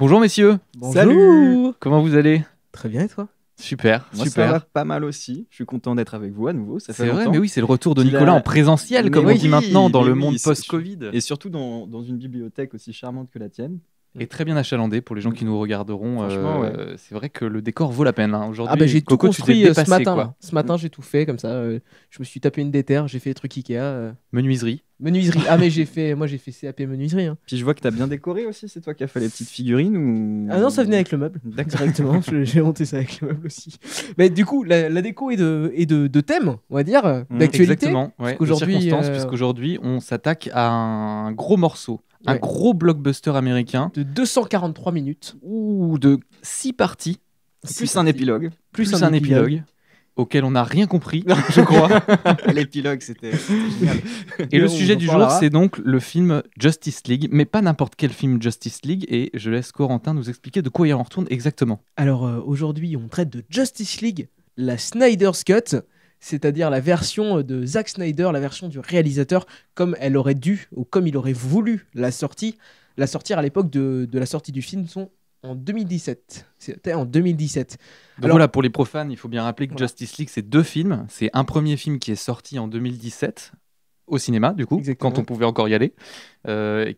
Bonjour messieurs. Bonjour. Salut. Comment vous allez? Très bien et toi? Super, Moi, super. ça va pas mal aussi. Je suis content d'être avec vous à nouveau. Ça fait C'est vrai, longtemps. mais oui, c'est le retour de Qu'il Nicolas a- en présentiel, Mais comme on dit oui, maintenant, dans mais le oui, monde c'est- post-Covid. Et surtout dans une bibliothèque aussi charmante que la tienne. Et très bien achalandé pour les gens qui nous regarderont. Franchement, ouais. C'est vrai que le décor vaut la peine. Hein. Aujourd'hui, Ah bah j'ai tout Coco, tu t'es construit dépassé, ce matin. quoi. Là. Ce matin j'ai tout fait comme ça. Je me suis tapé une déterre, j'ai fait des trucs Ikea. Menuiserie. Menuiserie. Ah mais j'ai fait CAP menuiserie. Hein. Puis je vois que t'as bien décoré aussi. C'est toi qui as fait les petites figurines ou... Ah non, ça venait avec le meuble. D'accord. Directement, j'ai monté ça avec le meuble aussi. Mais du coup, la déco est de thème, on va dire, d'actualité. Exactement. Ouais, qu'aujourd'hui, de circonstance, puisqu'aujourd'hui, on s'attaque à un gros morceau. Un Ouais. gros blockbuster américain. De 243 minutes. Ou de 6 parties. Plus un épilogue. Plus un épilogue. Auquel on n'a rien compris, je crois. L'épilogue, c'était génial. Et le On sujet en du jour, parlera. c'est donc le film Justice League, mais pas n'importe quel film Justice League, et je laisse Corentin nous expliquer de quoi il en retourne exactement. Alors aujourd'hui, on traite de Justice League, la Snyder's Cut, c'est-à-dire la version de Zack Snyder, la version du réalisateur, comme elle aurait dû ou comme il aurait voulu la sortir à l'époque de la sortie du film sont en 2017. C'était en 2017. Donc Alors- voilà, pour les profanes, il faut bien rappeler que Voilà. Justice League, c'est 2 films. C'est un premier film qui est sorti en 2017, au cinéma, du coup, Exactement. quand on pouvait encore y aller,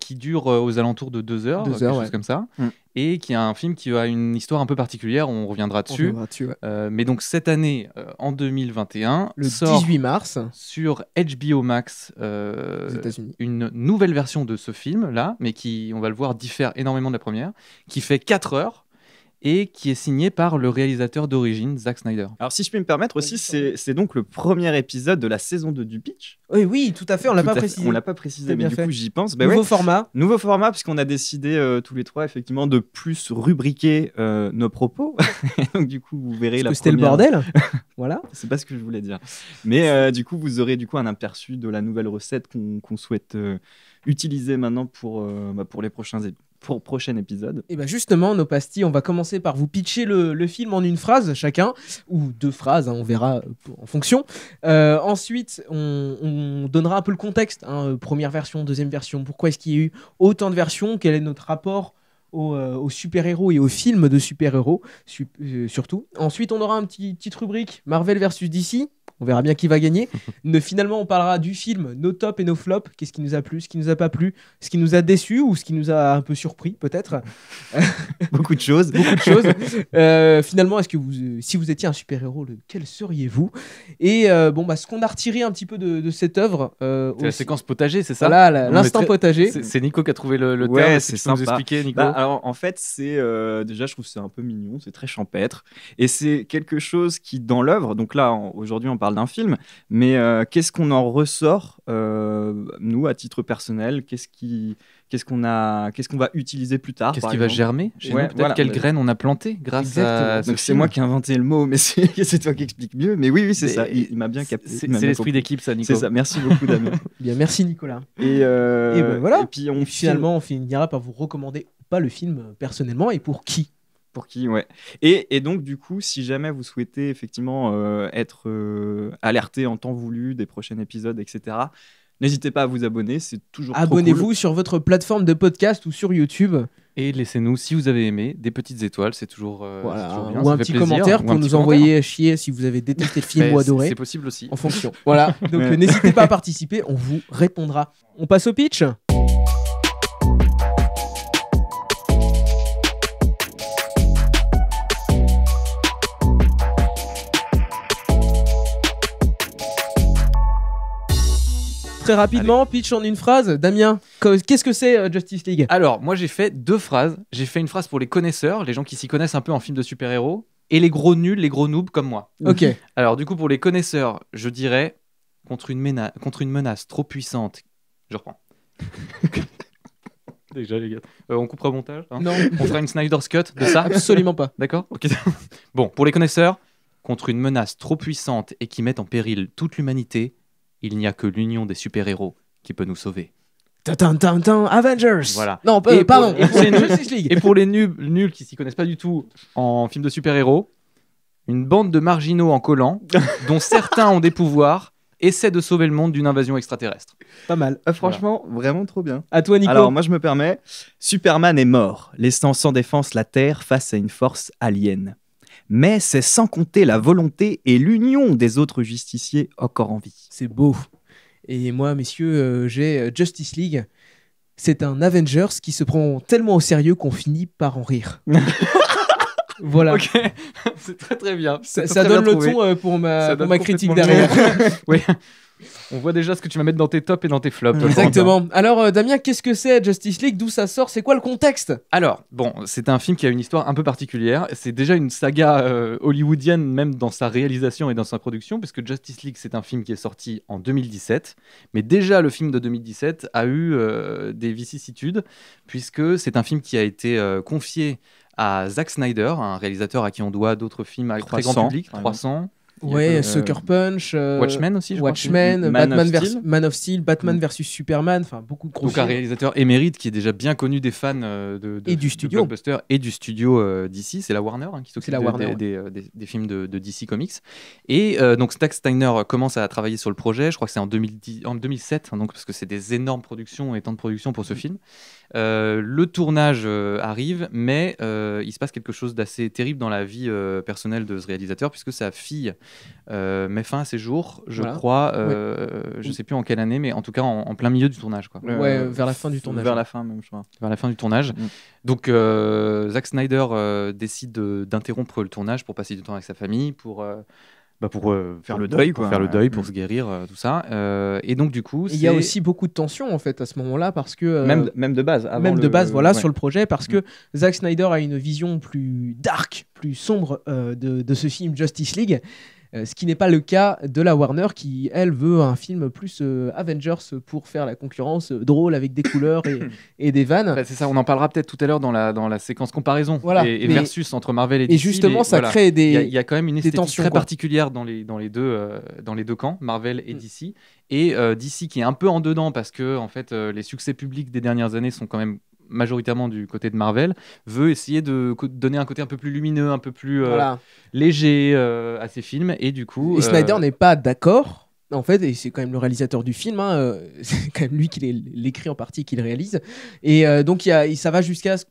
qui dure aux alentours de 2 heures, 2 quelque heures, chose ouais. comme ça, Mm. et qui est un film qui a une histoire un peu particulière, on reviendra On dessus. reviendra dessus, ouais. Mais donc cette année, en 2021, Le sort 18 mars sur HBO Max aux États-Unis. une nouvelle version de ce film-là, mais qui, on va le voir, diffère énormément de la première, qui fait 4 heures et qui est signée par le réalisateur d'origine, Zack Snyder. Alors, si je peux me permettre aussi, c'est donc le premier épisode de la saison 2 du pitch. Oui, oui, tout à fait, on l'a Tout pas à fait. précisé. On l'a pas précisé, T'as mais bien du fait. coup, j'y pense. Bah Nouveau ouais. format. Nouveau format, puisqu'on a décidé tous les trois, effectivement, de plus rubriquer nos propos. Donc, du coup, vous verrez Parce la que c'était le première- bordel. Voilà. C'est pas ce que je voulais dire. Mais du coup, vous aurez du coup un aperçu de la nouvelle recette qu'on souhaite utiliser maintenant pour les prochains épisodes. Et bien justement, nos pastilles, on va commencer par vous pitcher le film en une phrase chacun, ou 2 phrases, hein, on verra en fonction. Ensuite, on donnera un peu le contexte, hein, première version, deuxième version, pourquoi est-ce qu'il y a eu autant de versions, quel est notre rapport aux super-héros et aux films de super-héros, surtout. Ensuite, on aura une petite rubrique Marvel versus DC. On verra bien qui va gagner. Finalement, on parlera du film, nos tops et nos flops. Qu'est-ce qui nous a plu, ce qui nous a pas plu, ce qui nous a déçus ou ce qui nous a un peu surpris, peut-être. Beaucoup de choses. Beaucoup de choses. Finalement, est-ce que si vous étiez un super-héros, lequel seriez-vous? Et ce qu'on a retiré un petit peu de cette œuvre. C'est la aussi- séquence potager, c'est ça? Voilà, On est l'instant très- potager. C'est Nico qui a trouvé le Ouais, terme. Est-ce que c'est tu peux nous sympa. expliquer, Nico? Alors, en fait, c'est déjà, je trouve que c'est un peu mignon, c'est très champêtre. Et c'est quelque chose qui, dans l'œuvre, donc là, aujourd'hui, on parle d'un film, mais qu'est-ce qu'on en ressort, nous, à titre personnel? Qu'est-ce qu'on va utiliser plus tard? Qu'est-ce par qui va exemple germer chez Ouais, nous? Peut-être voilà. quelles graines on a plantées grâce Exactement. à ce Donc c'est film. moi qui ai inventé le mot, mais c'est toi qui expliques mieux. Mais oui, c'est Mais ça. Il m'a bien capté. C'est il m'a c'est bien l'esprit compris. d'équipe, ça, Nico. C'est ça. Merci beaucoup, Damien. Bien, merci Nicolas. Et ben voilà. Et puis on Et finalement, on finira par vous recommander ou pas le film personnellement et pour qui. Pour qui, ouais. Et donc, du coup, si jamais vous souhaitez effectivement être alerté en temps voulu des prochains épisodes, etc., n'hésitez pas à vous abonner. C'est toujours trop Abonnez-vous cool. sur votre plateforme de podcast ou sur YouTube. Et laissez-nous, si vous avez aimé, des petites étoiles, c'est toujours, Voilà, c'est toujours bien, ou ça un fait petit plaisir. commentaire Ou pour un nous petit commentaire. envoyer chier si vous avez détesté le film Ben, ou adoré. C'est possible aussi. En fonction. Voilà. Donc Ouais. n'hésitez pas à participer, on vous répondra. On passe au pitch. Très rapidement, pitch en une phrase. Damien, qu'est-ce que c'est Justice League? Alors, moi, j'ai fait 2 phrases. J'ai fait une phrase pour les connaisseurs, les gens qui s'y connaissent un peu en film de super-héros, et les gros nuls, les gros noobs comme moi. Ok. Alors, du coup, pour les connaisseurs, je dirais contre une menace trop puissante. Je reprends. Déjà, les gars. On coupera au montage, hein. Non, On fera une Snyder's Cut de ça. absolument pas. D'accord. Ok. Bon, pour les connaisseurs, contre une menace trop puissante et qui met en péril toute l'humanité, il n'y a que l'union des super-héros qui peut nous sauver. Avengers. Voilà. Non, Et pardon. pour les nuls- Justice League. Et pour les nuls qui s'y connaissent pas du tout en film de super-héros, une bande de marginaux en collant, dont certains ont des pouvoirs essaie de sauver le monde d'une invasion extraterrestre. Pas mal. Franchement, vraiment trop bien. À toi, Nico. Alors moi je me permets, Superman est mort, laissant sans défense la Terre face à une force alien. Mais c'est sans compter la volonté et l'union des autres justiciers encore en vie. C'est beau. Et moi, messieurs, j'ai Justice League. C'est un Avengers qui se prend tellement au sérieux qu'on finit par en rire. Voilà. Ok, c'est très très bien. Ça donne le ton pour ma critique complètement derrière. Oui. On voit déjà ce que tu vas mettre dans tes tops et dans tes flops. toi, Exactement. Alors, Damien, qu'est-ce que c'est Justice League? D'où ça sort? C'est quoi le contexte? Alors, bon, c'est un film qui a une histoire un peu particulière. C'est déjà une saga hollywoodienne, même dans sa réalisation et dans sa production, puisque Justice League, c'est un film qui est sorti en 2017. Mais déjà, le film de 2017 a eu des vicissitudes, puisque c'est un film qui a été confié à Zack Snyder, un réalisateur à qui on doit d'autres films à très grand 300, public, par 300. Ouais, Sucker Punch, Watchmen aussi, je crois. Watchmen, Man of Steel. Man of Steel, Batman versus Superman, enfin beaucoup de gros Donc un films. réalisateur émérite qui est déjà bien connu des fans Et du de studio. blockbuster et du studio DC. C'est la Warner qui C'est s'occupe la Warner, des films de DC Comics. Et donc Zack Snyder commence à travailler sur le projet. Je crois que c'est en 2007, hein, donc, parce que c'est des énormes productions et temps de production pour ce film. Le tournage arrive, mais il se passe quelque chose d'assez terrible dans la vie personnelle de ce réalisateur, puisque sa fille met fin à ses jours, je Voilà. crois, je sais plus en quelle année, mais en tout cas en plein milieu du tournage, quoi. Ouais, vers la fin du tournage. Vers la fin même, je crois. Vers la fin du tournage. Donc Zack Snyder décide d'interrompre le tournage pour passer du temps avec sa famille, pour Faire le deuil, pour quoi. faire le deuil, pour Mm. se guérir, tout ça. Et donc du coup, Il y a aussi beaucoup de tensions en fait à ce moment-là parce que Même de base. Avant même de base, voilà, ouais. sur le projet, parce que Zack Snyder a une vision plus dark, plus sombre de ce film Justice League, ce qui n'est pas le cas de la Warner qui, elle, veut un film plus Avengers pour faire la concurrence drôle avec des couleurs et des vannes. Bah, c'est ça, on en parlera peut-être tout à l'heure dans la séquence comparaison Voilà, et mais- versus entre Marvel et DC. Et justement, mais ça voilà. crée Il y a quand même une esthétique tensions, très quoi. particulière dans les deux camps, Marvel et DC. Et DC qui est un peu en dedans parce que en fait, les succès publics des dernières années sont quand même majoritairement du côté de Marvel, veut essayer de donner un côté un peu plus lumineux, un peu plus Voilà. léger à ses films. Et du coup... Et Snyder n'est pas d'accord, en fait, et c'est quand même le réalisateur du film, hein, c'est quand même lui qui l'écrit en partie, qui le réalise. Et donc, ça va jusqu'à ce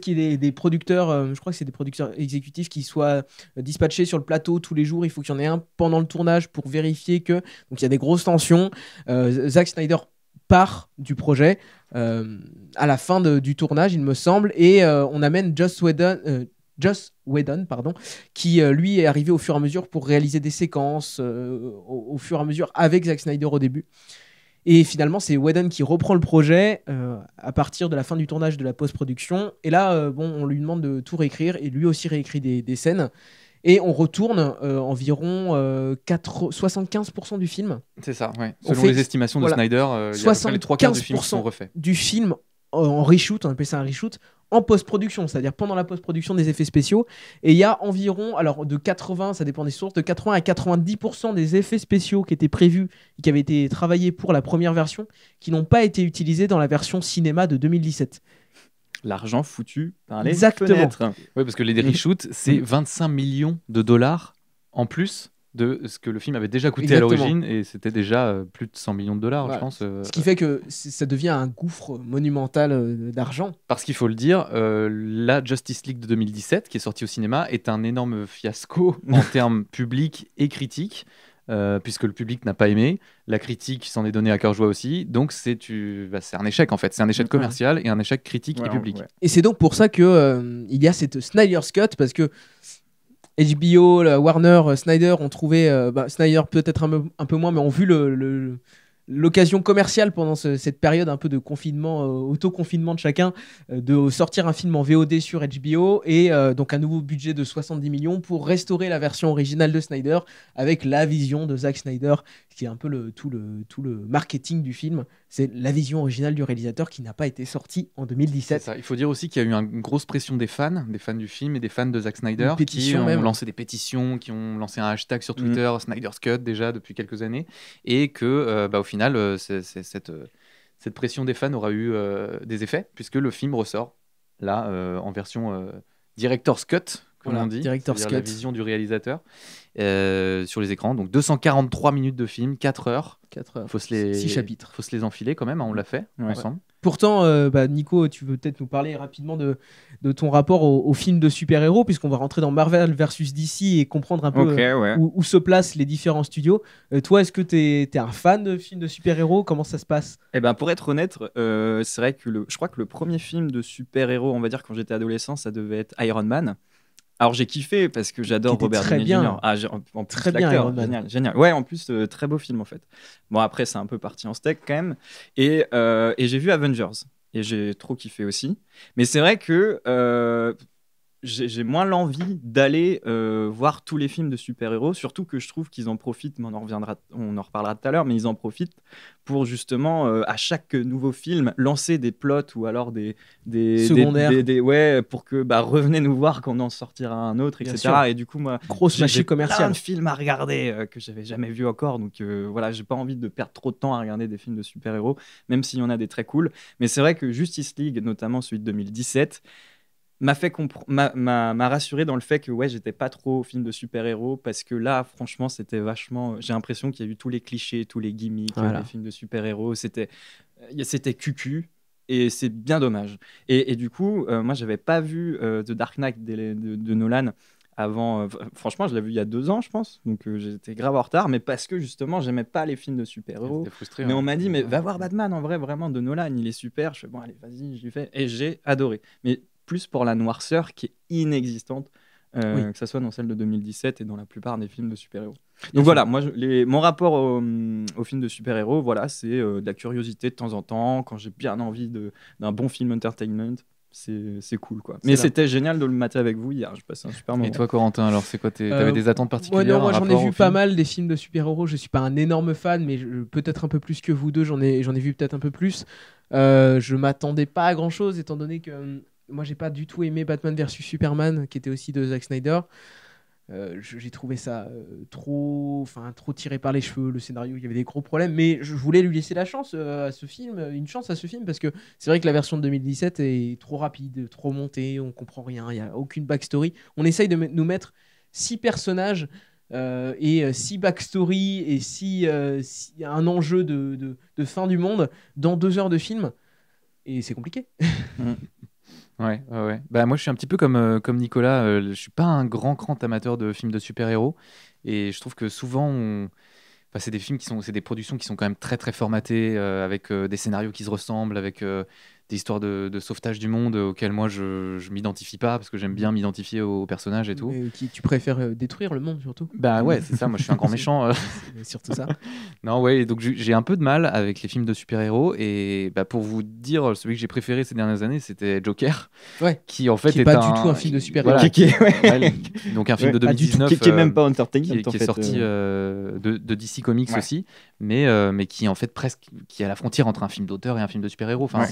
qu'il y ait des producteurs, je crois que c'est des producteurs exécutifs qui soient dispatchés sur le plateau tous les jours. Il faut qu'il y en ait un pendant le tournage pour vérifier que. Donc, il y a des grosses tensions. Zack Snyder part du projet à la fin du tournage, il me semble, et on amène Joss Whedon, qui lui est arrivé au fur et à mesure pour réaliser des séquences au fur et à mesure avec Zack Snyder au début. Et finalement, c'est Whedon qui reprend le projet à partir de la fin du tournage de la post-production. Et là, on lui demande de tout réécrire et lui aussi réécrit des scènes. Et on retourne environ 75% du film. C'est ça, ouais. On Selon fait- les estimations de voilà. Snyder, il y a à peu près les 3/4 du film qui 75% sont refaits. Du film en reshoot, on appelle ça un reshoot, en post-production, c'est-à-dire pendant la post-production des effets spéciaux. Et il y a environ, alors de 80, ça dépend des sources, de 80 à 90% des effets spéciaux qui étaient prévus et qui avaient été travaillés pour la première version, qui n'ont pas été utilisés dans la version cinéma de 2017. L'argent foutu par les Exactement. fenêtres. Oui, parce que les reshoots, c'est 25 millions de dollars en plus de ce que le film avait déjà coûté Exactement. à l'origine, et c'était déjà plus de 100 millions de dollars, Voilà. je pense. Ce qui fait que ça devient un gouffre monumental d'argent. Parce qu'il faut le dire, la Justice League de 2017, qui est sortie au cinéma, est un énorme fiasco en termes publics et critiques, puisque le public n'a pas aimé, la critique s'en est donnée à cœur joie aussi, donc c'est un échec en fait, c'est un échec commercial et un échec critique et public. Ouais. Et c'est donc pour ça que il y a cette Snyder's Cut, parce que HBO, la Warner, Snyder ont trouvé, Snyder peut-être un peu moins, mais ont vu l'occasion commerciale pendant cette période un peu de confinement, auto-confinement de chacun, de sortir un film en VOD sur HBO, et donc un nouveau budget de 70 millions pour restaurer la version originale de Snyder avec la vision de Zack Snyder, qui est un peu tout le marketing du film. C'est la vision originale du réalisateur qui n'a pas été sortie en C'est 2017. ça. Il faut dire aussi qu'il y a eu une grosse pression des fans du film et des fans de Zack Snyder, Une qui pétition ont même. lancé des pétitions, qui ont lancé un hashtag sur Twitter, Snyder's Cut, déjà depuis quelques années, et que au final, cette pression des fans aura eu des effets, puisque le film ressort là en version Director's Cut, comme Voilà, on dit, director's c'est-à-dire la cut. vision du réalisateur sur les écrans. Donc 243 minutes de film, 4 heures. 4 heures. Faut se 6 chapitres. faut se les enfiler quand même, hein, on l'a fait Ouais. ensemble. Pourtant, Nico, tu veux peut-être nous parler rapidement de ton rapport au film de super-héros, puisqu'on va rentrer dans Marvel versus DC et comprendre un peu Ok, ouais. où se placent les différents studios. Toi, est-ce que tu es un fan de films de super-héros? Comment ça se passe? Eh ben, pour être honnête, c'est vrai que je crois que le premier film de super-héros, on va dire quand j'étais adolescent, ça devait être Iron Man. Alors j'ai kiffé parce que j'adore Qui était Robert très Downey bien. Jr. Ah, en plus, Très bien, l'acteur, Iron Man. génial, génial. Ouais, en plus, très beau film en fait. Bon, après, c'est un peu parti en steak quand même. Et j'ai vu Avengers. Et j'ai trop kiffé aussi. Mais c'est vrai que j'ai moins l'envie d'aller voir tous les films de super-héros, surtout que je trouve qu'ils en profitent, mais on en reparlera tout à l'heure, mais ils en profitent pour justement, à chaque nouveau film, lancer des plots ou alors Secondaires. ouais, pour que revenez nous voir quand on en sortira un autre, Bien etc. sûr. Et du coup, moi, Grosse j'ai machine plein commerciale. de films à regarder que j'avais jamais vu encore, donc voilà, j'ai pas envie de perdre trop de temps à regarder des films de super-héros, même s'il y en a des très cool. Mais c'est vrai que Justice League, notamment celui de 2017, m'a rassuré dans le fait que ouais, j'étais pas trop film de super-héros, parce que là franchement c'était vachement, j'ai l'impression qu'il y a eu tous les clichés, tous les gimmicks Voilà. des films de super-héros, c'était cucu. Et c'est bien dommage. Et du coup, moi, j'avais pas vu The Dark Knight de Nolan avant. Franchement, je l'ai vu il y a 2 ans, je pense. Donc, j'étais grave en retard, mais parce que justement, j'aimais pas les films de super-héros. T'es frustré, Mais hein. on m'a dit, mais va voir Batman en vrai, vraiment, de Nolan, il est super. Je fais, bon, allez, vas-y, je lui fais. Et j'ai adoré. Mais plus pour la noirceur qui est inexistante, Oui. que ce soit dans celle de 2017 et dans la plupart des films de super-héros. Bien Donc sûr. voilà, moi, mon rapport au film de super-héros, voilà, c'est de la curiosité de temps en temps, quand j'ai bien envie d'un bon film entertainment. C'est cool, quoi. Mais là. c'était génial de le mater avec vous hier. Je passais un super moment. Et toi, Corentin, alors c'est quoi T'avais des attentes particulières? Ouais, non, moi un j'en ai rapport vu au pas film mal des films de super-héros. Je suis pas un énorme fan, mais peut-être un peu plus que vous deux. J'en ai vu peut-être un peu plus. Je m'attendais pas à grand-chose, étant donné que moi j'ai pas du tout aimé Batman versus Superman, qui était aussi de Zack Snyder. J'ai trouvé ça trop tiré par les cheveux, le scénario, il y avait des gros problèmes, mais je voulais lui laisser une chance à ce film, parce que c'est vrai que la version de 2017 est trop rapide, trop montée, on comprend rien, il n'y a aucune backstory. On essaye de nous mettre 6 personnages et 6 backstory et 6 un enjeu de fin du monde dans 2 heures de film, et c'est compliqué. Ouais. Bah, moi, je suis un petit peu comme Nicolas. Je suis pas un grand amateur de films de super-héros. Et je trouve que souvent, enfin, c'est des films c'est des productions qui sont quand même très très formatées, avec des scénarios qui se ressemblent, avec des histoires de sauvetage du monde auxquelles moi je m'identifie pas, parce que j'aime bien m'identifier aux personnages et tout. Mais tu préfères détruire le monde surtout. Bah ouais, c'est ça. Moi, je suis un grand méchant. C'est surtout ça. Non, ouais, donc j'ai un peu de mal avec les films de super-héros, et bah, pour vous dire, celui que j'ai préféré ces dernières années, c'était Joker, Ouais. qui en fait Qui est pas du tout un film de super-héros. Voilà, Ouais. donc un film de Pas du tout, 2019 qui est même pas entertainment, qui en est fait, sorti de DC Comics Ouais. aussi, mais qui est en fait presque qui est à la frontière entre un film d'auteur et un film de super-héros. Enfin,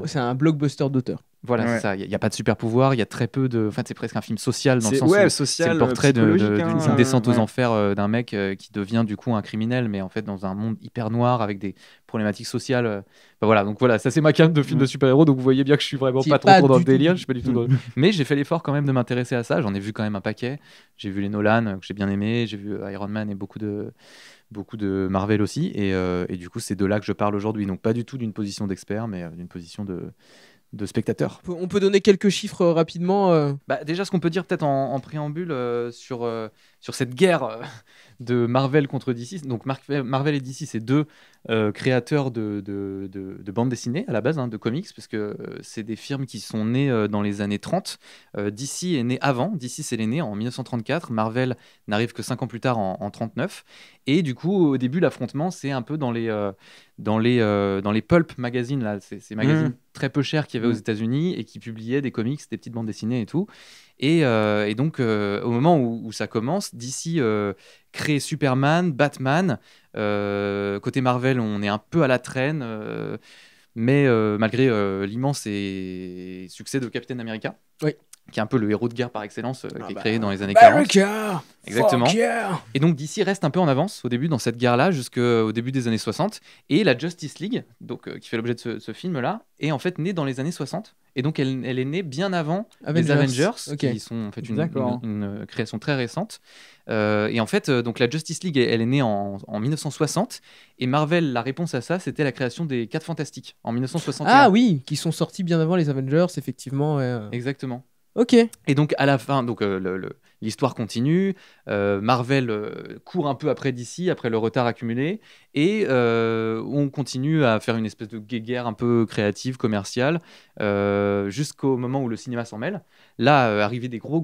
C'est un blockbuster d'auteur. Voilà, Ouais. c'est ça. Il n'y a pas de super pouvoir, il y a très peu de. En fait, c'est presque un film social dans le C'est sens ouais, où social, c'est le portrait psychologique, hein, d'une descente aux ouais. enfers d'un mec qui devient du coup un criminel, mais en fait dans un monde hyper noir avec des problématiques sociales. Bah voilà, donc voilà, ça c'est ma carte de film de super-héros. Donc vous voyez bien que je suis vraiment Qui pas est trop pas dans le du tout. délire. Je suis pas du tout dans le- Mais j'ai fait l'effort quand même de m'intéresser à ça. J'en ai vu quand même un paquet. J'ai vu les Nolan que j'ai bien aimé. J'ai vu Iron Man et beaucoup de Marvel aussi. Et du coup, c'est de là que je parle aujourd'hui. Donc pas du tout d'une position d'expert, mais d'une position de spectateur. On peut donner quelques chiffres rapidement. Bah, déjà, ce qu'on peut dire peut-être en préambule sur cette guerre de Marvel contre DC. Donc Marvel et DC, c'est deux créateurs de bandes dessinées à la base, hein, de comics, parce que c'est des firmes qui sont nées dans les années 30. DC est né avant. DC, c'est né en 1934. Marvel n'arrive que 5 ans plus tard en 39. Et du coup, au début, l'affrontement, c'est un peu dans les pulp magazines, là, ces magazines très peu chers qu'il y avait aux États-Unis et qui publiaient des comics, des petites bandes dessinées et tout. Et donc, au moment où ça commence, DC crée Superman, Batman. Côté Marvel, on est un peu à la traîne, mais malgré l'immense succès de Captain America. Oui. qui est un peu le héros de guerre par excellence, qui est créé dans les années 40. America, Exactement. fuck yeah. Et donc DC reste un peu en avance au début dans cette guerre-là, jusqu'au début des années 60. Et la Justice League, donc, qui fait l'objet de ce film-là, est en fait née dans les années 60. Et donc elle est née bien avant les Avengers, Ok. qui sont en fait D'accord. une création très récente. Et en fait, donc la Justice League, elle est née en 1960. Et Marvel, la réponse à ça, c'était la création des 4 Fantastiques en 1961. Ah oui, qui sont sortis bien avant les Avengers, effectivement. Ouais. Exactement. Ok. Et donc à la fin, donc l'histoire continue. Marvel court un peu après DC, après le retard accumulé, et on continue à faire une espèce de guéguerre un peu créative, commerciale, jusqu'au moment où le cinéma s'en mêle. Là, arrivée des gros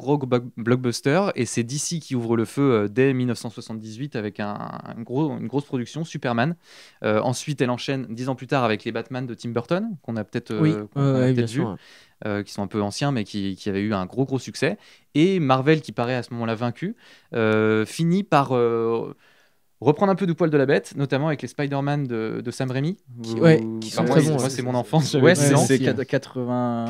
blockbusters, et c'est DC qui ouvre le feu dès 1978 avec une grosse production, Superman. Ensuite, elle enchaîne 10 ans plus tard avec les Batman de Tim Burton, qu'on a peut-être Oui, peut bien vu. sûr. Qui sont un peu anciens, mais qui avaient eu un gros succès. Et Marvel, qui paraît à ce moment-là vaincu, finit par reprendre un peu du poil de la bête, notamment avec les Spider-Man de Sam Raimi. Qui sont très bons. Moi, c'est mon enfance. Ouais, j'avais 10 ans. c'est aussi, hein. 80.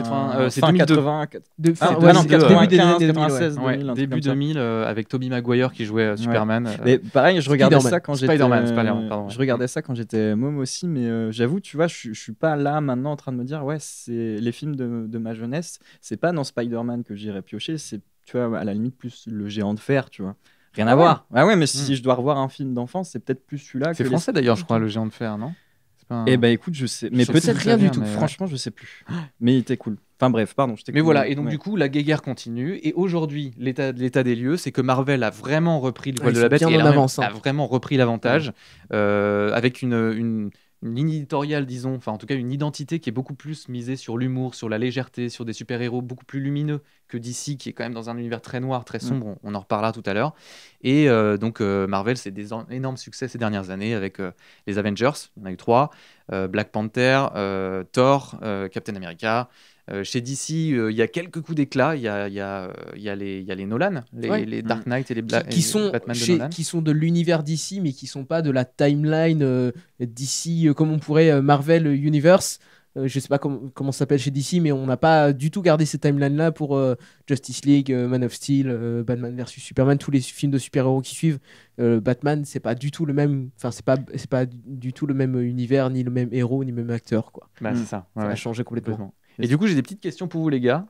c'est fin 2002. 80. Enfin, ouais, non, c'est 95, début des années 2000, 96, Ouais, 2000, un truc début comme ça. 2000, avec Tobey Maguire qui jouait Superman. Mais pareil, je regardais Spider-Man. ça quand j'étais. Spider-Man, pardon, ouais. Je regardais ça quand j'étais môme aussi, mais j'avoue, tu vois, je suis pas là maintenant en train de me dire, ouais, c'est les films de ma jeunesse. C'est pas dans Spider-Man que j'irais piocher, c'est, tu vois, à la limite plus le géant de fer, tu vois. Rien à voir. Ah ouais, mais si je dois revoir un film d'enfance, c'est peut-être plus celui-là. C'est que français d'ailleurs, je crois, le géant de fer, non? C'est pas un- Eh ben écoute, je sais, mais Je sais peut-être plus rien du bien, tout. mais ouais. Franchement, je sais plus. Mais il était cool. Enfin bref, pardon, je t'ai Mais coupé. voilà, et donc Ouais. du coup, la guéguerre continue. Et aujourd'hui, l'état des lieux, c'est que Marvel a vraiment repris le poil ils de la sont bête bien et en elle a même- avance, hein. a vraiment repris l'avantage avec une ligne éditoriale, disons, enfin en tout cas une identité qui est beaucoup plus misée sur l'humour, sur la légèreté, sur des super-héros beaucoup plus lumineux que DC, qui est quand même dans un univers très noir, très sombre. On en reparlera tout à l'heure. Et donc Marvel, c'est des énormes succès ces dernières années avec les Avengers, il y en a eu 3, Black Panther, Thor, Captain America. Chez DC, il y a quelques coups d'éclat. Il y a les Nolan, les Dark Knight et les, Qui et sont les Batman de Nolan. qui sont de l'univers DC, mais qui sont pas de la timeline DC, comme on pourrait Marvel Universe. Je sais pas comment ça s'appelle chez DC, mais on n'a pas du tout gardé ces timelines-là pour Justice League, Man of Steel, Batman vs Superman, tous les films de super-héros qui suivent. Batman, c'est pas du tout le même, enfin c'est pas du tout le même univers, ni le même héros, ni le même acteur, quoi. Bah, c'est ça. Ça Ouais, a ouais. changé complètement. Complètement. Et du coup, j'ai des petites questions pour vous, les gars.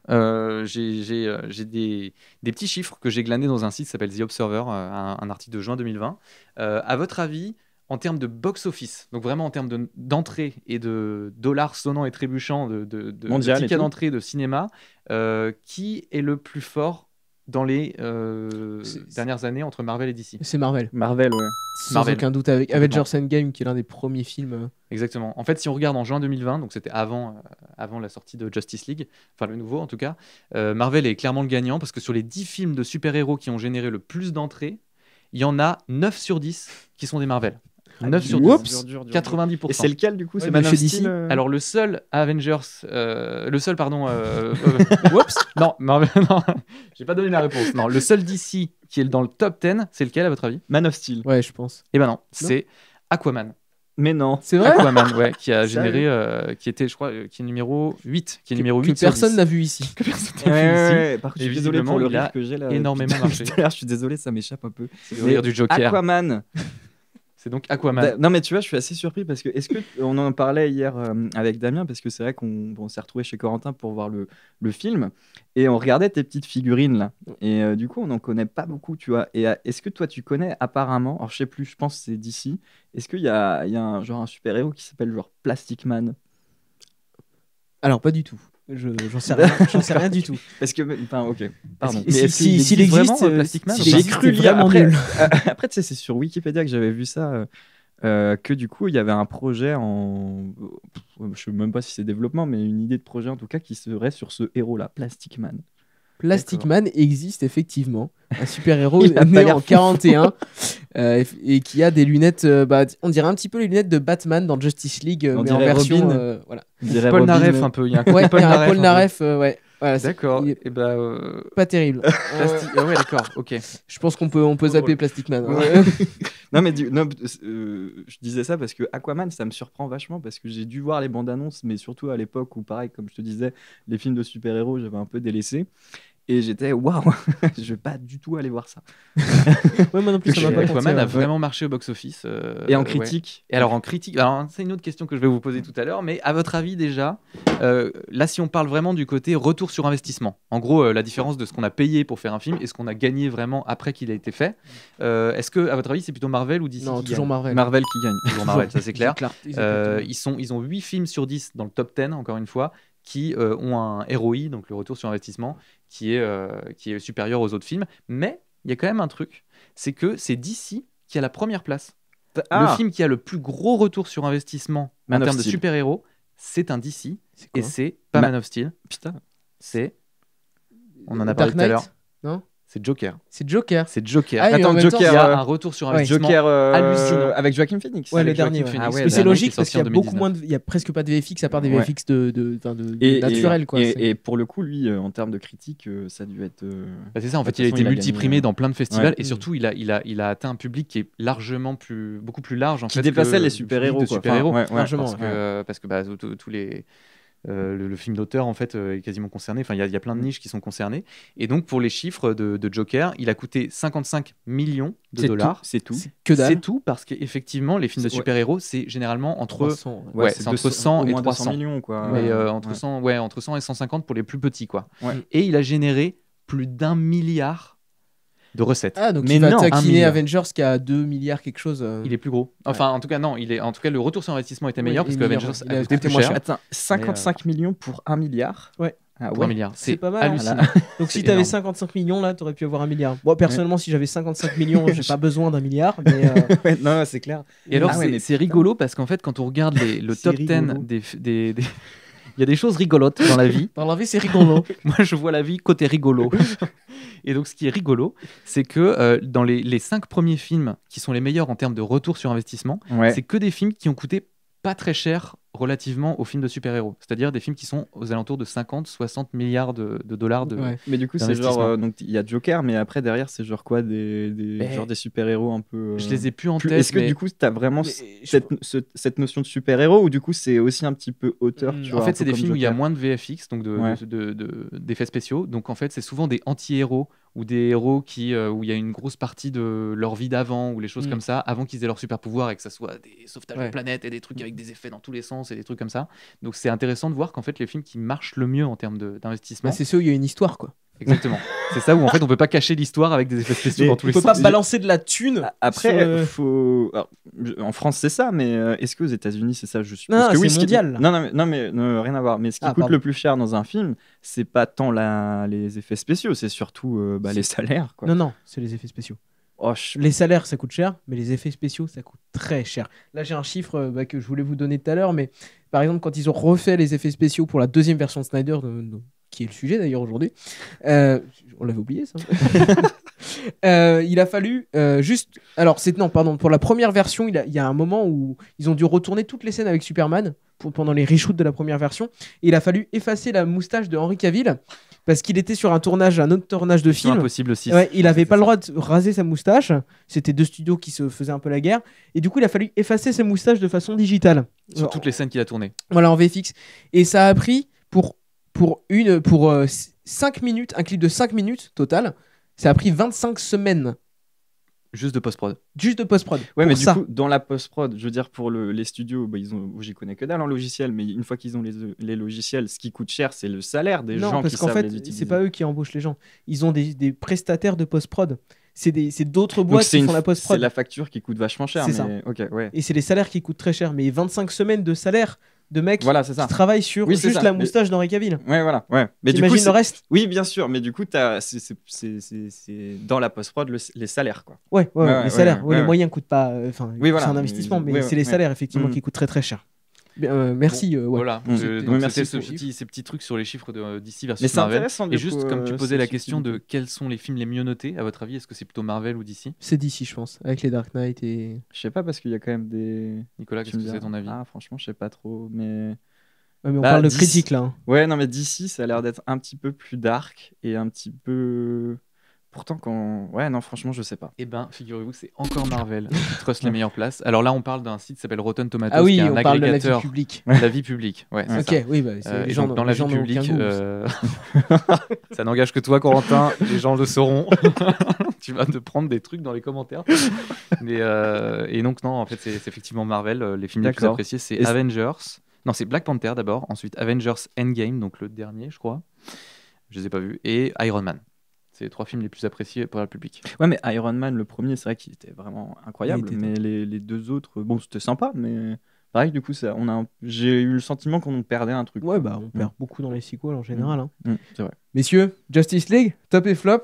J'ai des petits chiffres que j'ai glanés dans un site qui s'appelle The Observer, un article de juin 2020. À votre avis, en termes de box-office, donc vraiment en termes d'entrée et de dollars sonnants et trébuchants, de Mondial et tickets tout. d'entrée de cinéma, qui est le plus fort dans les dernières années entre Marvel et DC? C'est Marvel. Marvel, ouais. Sans Marvel. aucun doute, avec Complètement. Avengers Endgame, qui est l'un des premiers films. Exactement. En fait, si on regarde en juin 2020, donc c'était avant la sortie de Justice League, enfin le nouveau en tout cas, Marvel est clairement le gagnant parce que sur les 10 films de super-héros qui ont généré le plus d'entrées, il y en a 9 sur 10 qui sont des Marvel. 9 sur 10. Oups. Dur. 90%. Et c'est lequel du coup? Ouais, C'est mais Man of chez DC. Steel, Alors le seul Avengers, le seul pardon, Oups. non, Marvel, non, j'ai pas donné la réponse. Non, le seul DC qui est dans le top 10, c'est lequel à votre avis? Man of Steel. Ouais, je pense. Eh ben non, c'est Aquaman. Mais non. C'est vrai Aquaman, ouais, qui a Sérieux généré, qui était, je crois, qui est numéro 8, qui est que, numéro que 8 sur personne 10. n'a vu ici. Que personne Ouais, n'a vu ici. ouais, par contre, je Et suis désolé pour le visiblement, il a rire que j'ai là. énormément Depuis marché. tout à l'heure, je suis désolé, ça m'échappe un peu. C'est le rire du Joker. Aquaman. C'est donc Aquaman. Non mais tu vois, je suis assez surpris parce que on en parlait hier avec Damien parce que c'est vrai qu'on s'est retrouvé chez Corentin pour voir le film et on regardait tes petites figurines là et du coup on n'en connaît pas beaucoup, tu vois. Et est-ce que toi tu connais apparemment, alors je sais plus, je pense que c'est d'ici, est-ce qu'il y a un super héros qui s'appelle genre Plastic Man? Alors, pas du tout. J'en sais rien. J'en sais rien du tout. Parce que enfin ok, pardon. Mais est-ce qu'il S'il existe existe, vraiment, Plastic Man, ou s'il pas? J'ai existe, cru c'est lire vraiment après. nul. Après, tu sais, c'est sur Wikipédia que j'avais vu ça, que du coup, il y avait un projet je sais même pas si c'est développement, mais une idée de projet en tout cas qui serait sur ce héros-là, Plastic Man. Plastic D'accord. Man existe effectivement, un super-héros Il a pas né l'air en fou. 41 et qui a des lunettes, on dirait un petit peu les lunettes de Batman dans Justice League, On mais en dirait version, Robin. voilà. On dirait Paul Robin, Naref un peu. Il y a un côté Ouais, Paul il y a un Naref. Paul un peu. Naref, ouais. Voilà, D'accord. il est Et bah, pas terrible. Ah ouais, d'accord. Ok. Je pense qu'on peut zapper drôle. Plastic Man. Ouais. Non, mais je disais ça parce que Aquaman, ça me surprend vachement parce que j'ai dû voir les bandes annonces, mais surtout à l'époque où, pareil, comme je te disais, les films de super-héros, j'avais un peu délaissé. Et j'étais waouh, je vais pas du tout aller voir ça. Ouais, moi non plus, ça m'a pas tenté, Aquaman a ouais. vraiment marché au box-office. Et en ouais. critique, Et alors en critique, alors c'est une autre question que je vais vous poser tout à l'heure, mais à votre avis déjà, là si on parle vraiment du côté retour sur investissement, en gros la différence de ce qu'on a payé pour faire un film et ce qu'on a gagné vraiment après qu'il a été fait, est-ce que à votre avis c'est plutôt Marvel ou DC Non, qui toujours gagne Marvel. Marvel qui gagne. Toujours Marvel, ça c'est clair. Exactement. Ils ont 8 films sur 10 dans le top 10, encore une fois, qui ont un ROI, donc le retour sur investissement, qui est supérieur aux autres films. Mais il y a quand même un truc, c'est que c'est DC qui a la première place. Le film qui a le plus gros retour sur investissement Man en of termes de Steel. super-héros, c'est un DC, C'est et quoi c'est pas Ma- Man of Steel, Putain. c'est... On en a Dark parlé tout à l'heure. Knight Non, C'est Joker. c'est Joker. C'est Joker. Ah, et en Attends, même Il Joker, y a euh, un retour sur ouais. investissement. Joker hallucinant. avec Joaquin Phoenix. Ouais, le avec Joaquin dernier. Ouais. Phoenix, Ah ouais, Mais le c'est dernier logique qui est parce sorti qu'il y en a beaucoup 2019. moins de, il y a presque pas de VFX à part des Ouais. VFX de Et- naturels quoi. c'est- Et pour le coup, lui, en termes de critique, ça a dû être. Bah, c'est ça, en De fait, toute il a façon, été il a multiprimé gagné, dans plein de festivals ouais. et surtout, il a atteint un public qui est largement beaucoup plus large en Qui fait, dépassait que les le super-héros. public de quoi. super-héros. Enfin, ouais, largement, Parce que bah, tous les le film d'auteur en fait est quasiment concerné. Enfin, il y a plein de niches qui sont concernées. Et donc, pour les chiffres de Joker, il a coûté 55 millions de C'est dollars. tout, c'est tout. C'est que dalle. C'est tout parce qu'effectivement, les films de C'est- ouais. super-héros, c'est généralement entre 300, ouais. Ouais, c'est entre 100 au et moins 300 millions, quoi. mais Ouais. entre 100 et 150 pour les plus petits, quoi. Ouais. Et il a généré plus d'1 milliard de recettes. Ah, donc Mais il va non, 1 taquiner milliard. Avengers qui a 2 milliards quelque chose. Il est plus gros. Enfin, en tout cas, non. En tout cas, le retour sur investissement était Ouais, meilleur il parce est que meilleur, Avengers ouais. Il a a coûté coûté plus moins cher. cher. Attends, 55 millions pour 1 milliard. Ouais. Ah Pour ouais. 1 milliard. C'est C'est pas mal, hein. hallucinant. Donc si C'est t'avais énorme. 55 millions là, t'aurais pu avoir 1 milliard. Moi personnellement, si j'avais 55 millions, j'ai pas besoin d'1 milliard. Mais Ouais, non, c'est clair. Et alors, Ah ouais, mais c'est rigolo parce qu'en fait, quand on regarde le C'est top 10 rigolo. il y a des choses rigolotes dans la vie. dans la vie, c'est rigolo. Moi, je vois la vie côté rigolo. Et donc, ce qui est rigolo, c'est que dans les 5 premiers films qui sont les meilleurs en termes de retour sur investissement, Ouais. c'est que des films qui ont coûté pas très cher relativement aux films de super-héros. C'est-à-dire des films qui sont aux alentours de 50-60 milliards de dollars de... Ouais. Mais du coup, c'est d'investissement. genre. Donc, il y a Joker, mais après, derrière, c'est genre quoi genre des super-héros un peu. Je les ai plus en plus- tête, Est-ce que mais du coup, t'as vraiment Mais cette notion de super-héros ou du coup, c'est aussi un petit peu auteur tu en vois, un fait, peu c'est des comme films où il y a Joker. moins de VFX, donc Ouais. d'effets spéciaux. Donc en fait, c'est souvent des anti-héros ou des héros où il y a une grosse partie de leur vie d'avant ou les choses Mm. comme ça, avant qu'ils aient leur super pouvoir et que ça soit des sauvetages Ouais. de planètes et des trucs avec des effets dans tous les sens et des trucs comme ça. Donc c'est intéressant de voir qu'en fait, les films qui marchent le mieux en termes d'investissement, Bah, c'est ceux où il y a une histoire quoi. exactement. C'est ça où en fait, on peut pas cacher l'histoire avec des effets spéciaux Mais dans tous On les peut sens. pas balancer de la thune. Après, sur le- faut. Alors, en France, c'est ça, mais est-ce qu'aux États-Unis, c'est ça Je suppose Non, que oui. c'est ce qui- mondial, là. Non, mais rien à voir. Mais ce qui Ah, coûte pardon. le plus cher dans un film, c'est pas tant les effets spéciaux, c'est surtout les salaires. Quoi. Non, c'est les effets spéciaux. Oh, Les salaires, ça coûte cher, mais les effets spéciaux, ça coûte très cher. Là, j'ai un chiffre que je voulais vous donner tout à l'heure, mais par exemple, quand ils ont refait les effets spéciaux pour la deuxième version de Snyder, qui est le sujet d'ailleurs aujourd'hui, on l'avait oublié ça. Il a fallu juste. Alors, pour la première version, il y a un moment où ils ont dû retourner toutes les scènes avec Superman pendant les reshoots de la première version. Et il a fallu effacer la moustache de Henry Cavill parce qu'il était sur un autre tournage de Mission film. Impossible aussi. Ouais, il avait C'est pas le ça. droit de raser sa moustache. C'était deux studios qui se faisaient un peu la guerre. Et du coup, il a fallu effacer sa moustache de façon digitale. Sur toutes les scènes qu'il a tournées. Voilà, en VFX. Et ça a pris pour 5 minutes, un clip de 5 minutes total. Ça a pris 25 semaines Juste de post-prod. juste de post-prod. Ouais, pour mais ça. du coup, dans la post-prod, je veux dire, pour les studios, j'y connais que dalle en logiciel, mais une fois qu'ils ont les logiciels, ce qui coûte cher, c'est le salaire des Non, gens parce qui qu'en savent fait, les utiliser. c'est pas eux qui embauchent les gens. Ils ont des prestataires de post-prod. C'est d'autres Donc, boîtes c'est qui font la post-prod. C'est la facture qui coûte vachement cher. C'est mais... Ok, ouais. Et c'est les salaires qui coûtent très cher. Mais 25 semaines de salaire de mecs Voilà, c'est ça. qui travaillent sur Oui, c'est juste ça. la Mais- moustache d'Henri Cavill. Ouais, voilà. Ouais. Mais du coup, T'imagines le reste? oui, bien sûr. Mais du coup, c'est dans la post-prod les salaires, quoi. Ouais, Ouais, les salaires. ouais, les ouais. moyens coûtent pas. Enfin, Oui, voilà. c'est un investissement, mais Ouais, c'est les ouais. salaires effectivement Mhm. qui coûtent très très cher. Merci. Ouais. Voilà. Mm. Donc Oui, merci c'était pour- ces petits trucs sur les chiffres de DC Mais versus c'est Marvel. intéressant. Et du juste coup, comme tu posais cette la question de subtilité. quels sont les films les mieux notés, à votre avis, est-ce que c'est plutôt Marvel ou DC? C'est d'ici, je pense, avec les Dark Knight et. Je sais pas, parce qu'il y a quand même des. Nicolas, Tu qu'est-ce me que c'est diras. ton avis? Ah, franchement, je sais pas trop. Mais. Ouais, mais on Bah, parle de 10. critique là. Hein. Ouais, non, mais d'ici, ça a l'air d'être un petit peu plus dark et un petit peu Pourtant, quand. Ouais, non, franchement, je sais pas. Eh ben, figurez-vous, c'est encore Marvel qui trust les meilleures places. Alors là, on parle d'un site qui s'appelle Rotten Tomatoes, Ah oui, qui est un on parle de la vie agrégateur publique. de la vie publique. Ouais, c'est ça. Ok, oui, bah, les Et gens, donc, dans la les gens vie n'ont aucun publique, goût. ça n'engage que toi, Corentin. Les gens le sauront. Tu vas te prendre des trucs dans les commentaires. Et donc, non, en fait, c'est effectivement Marvel. Les films les plus D'accord. appréciés, c'est Et c'est- Avengers. Non, c'est Black Panther d'abord. Ensuite, Avengers Endgame, donc le dernier, je crois. Je les ai pas vus. Et Iron Man. C'est les 3 films les plus appréciés par le public. Ouais, mais Iron Man, le premier, c'est vrai qu'il était vraiment incroyable. Il était Mais les 2 autres, bon, c'était sympa, mais pareil, du coup, j'ai eu le sentiment qu'on perdait un truc. Ouais, bah, on perd beaucoup dans les sequels en général. Hein. C'est vrai. Messieurs, Justice League, top et flop.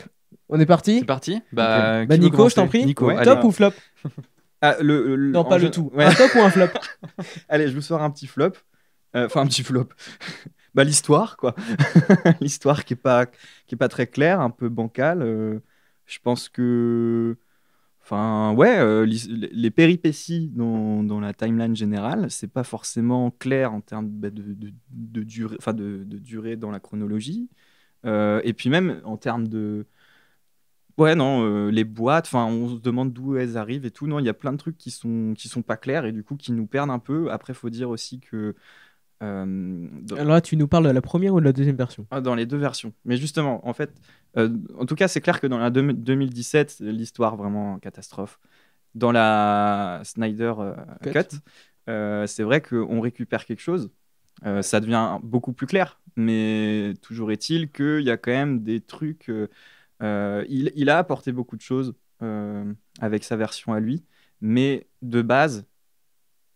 On est parti. C'est parti. Bah, qui veut Nico, je t'en commencer prie. Nico, Ouais. allez. Top ou flop? Ah, Non, pas le tout. Ouais. Un top ou un flop? Allez, je vous sors un petit flop. Enfin, un petit flop. Bah, l'histoire, quoi. L'histoire qui est pas très claire, un peu bancale. Je pense que. Enfin, ouais, les péripéties dans la timeline générale, c'est pas forcément clair en termes de durée, enfin de durée dans la chronologie. Et puis même en termes de. Ouais, non, les boîtes, enfin, on se demande d'où elles arrivent et tout. Non, il y a plein de trucs qui sont pas clairs et du coup qui nous perdent un peu. Après, faut dire aussi que Alors là, tu nous parles de la première ou de la deuxième version? dans les 2 versions. Mais justement, en fait, en tout cas, c'est clair que dans la 2017, l'histoire vraiment catastrophe. Dans la Snyder Cut. Cut, c'est vrai qu'on récupère quelque chose. Ça devient beaucoup plus clair. Mais toujours est-il qu'il y a quand même des trucs. Il a apporté beaucoup de choses avec sa version à lui. Mais de base,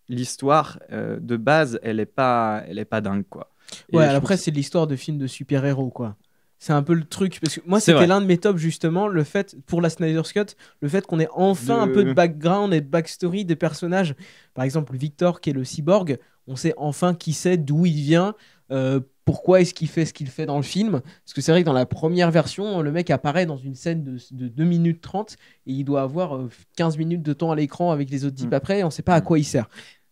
l'histoire de base, elle est pas dingue, quoi. Et Ouais, je après, trouve c'est de l'histoire de films de super-héros, quoi. C'est un peu le truc. Parce que moi, C'est c'était vrai. l'un de mes tops, justement, le fait, pour la Snyder's Cut, le fait qu'on ait enfin un peu de background et de backstory des personnages. Par exemple, Victor, qui est le cyborg, on sait enfin qui c'est, d'où il vient, pourquoi est-ce qu'il fait ce qu'il fait dans le film. Parce que c'est vrai que dans la première version, le mec apparaît dans une scène de 2 minutes 30 et il doit avoir 15 minutes de temps à l'écran avec les autres types après, et on sait pas à quoi il sert.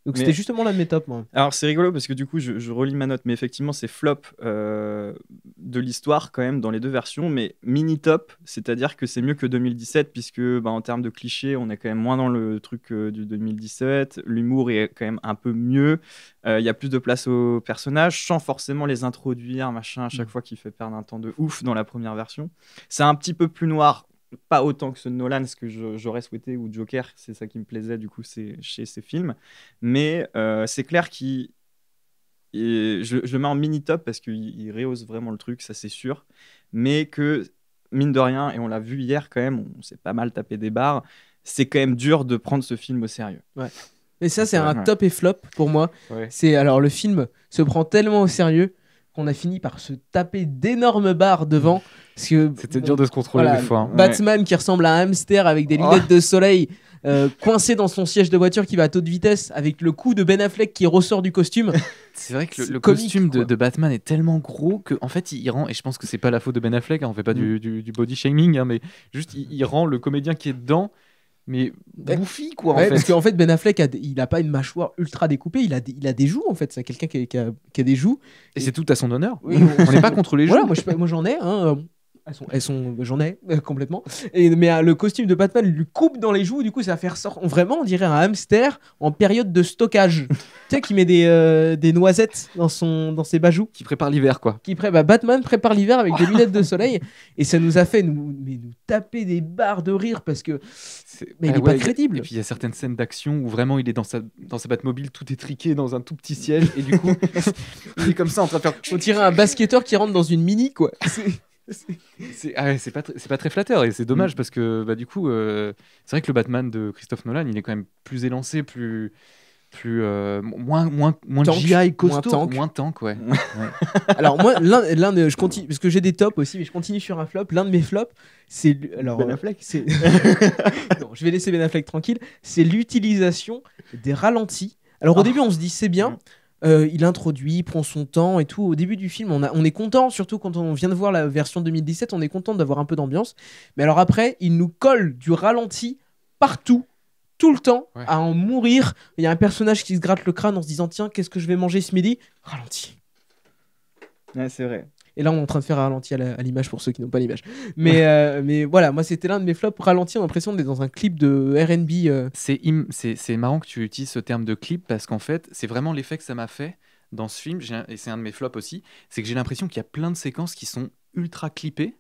Donc Mais- c'était justement l'un de mes tops, moi. Alors c'est rigolo parce que du coup je relis ma note, mais effectivement c'est flop de l'histoire quand même dans les 2 versions, mais mini top, c'est-à-dire que c'est mieux que 2017 puisque en termes de clichés on est quand même moins dans le truc du 2017, l'humour est quand même un peu mieux, il y a plus de place aux personnages sans forcément les introduire machin à chaque fois qui fait perdre un temps de ouf dans la première version. C'est un petit peu plus noir. Pas autant que ceux de Nolan, ce que j'aurais souhaité, ou Joker, c'est ça qui me plaisait du coup chez ces films. Mais c'est clair je le mets en mini top parce qu'il rehausse vraiment le truc, ça c'est sûr. Mais que, mine de rien, et on l'a vu hier quand même, on s'est pas mal tapé des barres, c'est quand même dur de prendre ce film au sérieux. Et ça, c'est Ouais, un ouais. top et flop pour moi. Ouais. C'est alors le film se prend tellement au sérieux qu'on a fini par se taper d'énormes barres devant. Parce que, C'était bon, dur de se contrôler voilà, des fois. hein. Batman qui ressemble à un hamster avec des lunettes de soleil, coincé dans son siège de voiture qui va à toute vitesse, avec le cou de Ben Affleck qui ressort du costume. C'est vrai que C'est le comique, costume quoi. de Batman est tellement gros que en fait il rend, et je pense que c'est pas la faute de Ben Affleck, hein, on fait pas du body shaming, hein, mais juste il rend le comédien qui est dedans mais bouffi quoi Ouais, en parce fait. qu'en fait, Ben Affleck, il a pas une mâchoire ultra découpée, il a des joues en fait. C'est quelqu'un qui a des joues. Et c'est tout à son honneur. Oui, On n'est pas contre les jeux. Voilà, moi j'en ai. Hein, j'en ai complètement. Mais le costume de Batman lui coupe dans les joues, du coup ça va faire sortir. Vraiment, on dirait un hamster en période de stockage. Tu sais, qui met des noisettes dans ses bajoux. Qui prépare l'hiver quoi. Batman prépare l'hiver avec des lunettes de soleil. Et ça nous a fait nous taper des barres de rire parce que. Mais il est pas crédible. Et puis il y a certaines scènes d'action où vraiment il est dans sa Batmobile, tout étriqué dans un tout petit siège et du coup il est comme ça en train de faire. On dirait un basketteur qui rentre dans une mini quoi. C'est pas très flatteur et c'est dommage parce que du coup c'est vrai que le Batman de Christophe Nolan il est quand même plus élancé, moins Tank, GI costaud, moins tank ouais. Alors moi je continue parce que j'ai des tops aussi, mais je continue sur un flop. L'un de mes flops, c'est Ben Affleck. c'est non, je vais laisser Ben Affleck tranquille. C'est l'utilisation des ralentis. Alors au début on se dit c'est bien. Il introduit, il prend son temps et tout. Au début du film, on est content, surtout quand on vient de voir la version 2017, on est content d'avoir un peu d'ambiance. Mais alors après, il nous colle du ralenti partout, tout le temps, à en mourir. Il y a un personnage qui se gratte le crâne en se disant tiens, qu'est-ce que je vais manger ce midi ? Ralenti. Ouais, c'est vrai. Et là, on est en train de faire un ralenti à l'image pour ceux qui n'ont pas l'image. Mais voilà, moi, c'était l'un de mes flops. Ralenti, on a l'impression d'être dans un clip de R&B. C'est marrant que tu utilises ce terme de clip parce qu'en fait, c'est vraiment l'effet que ça m'a fait dans ce film, et c'est un de mes flops aussi, c'est que j'ai l'impression qu'il y a plein de séquences qui sont ultra clippées,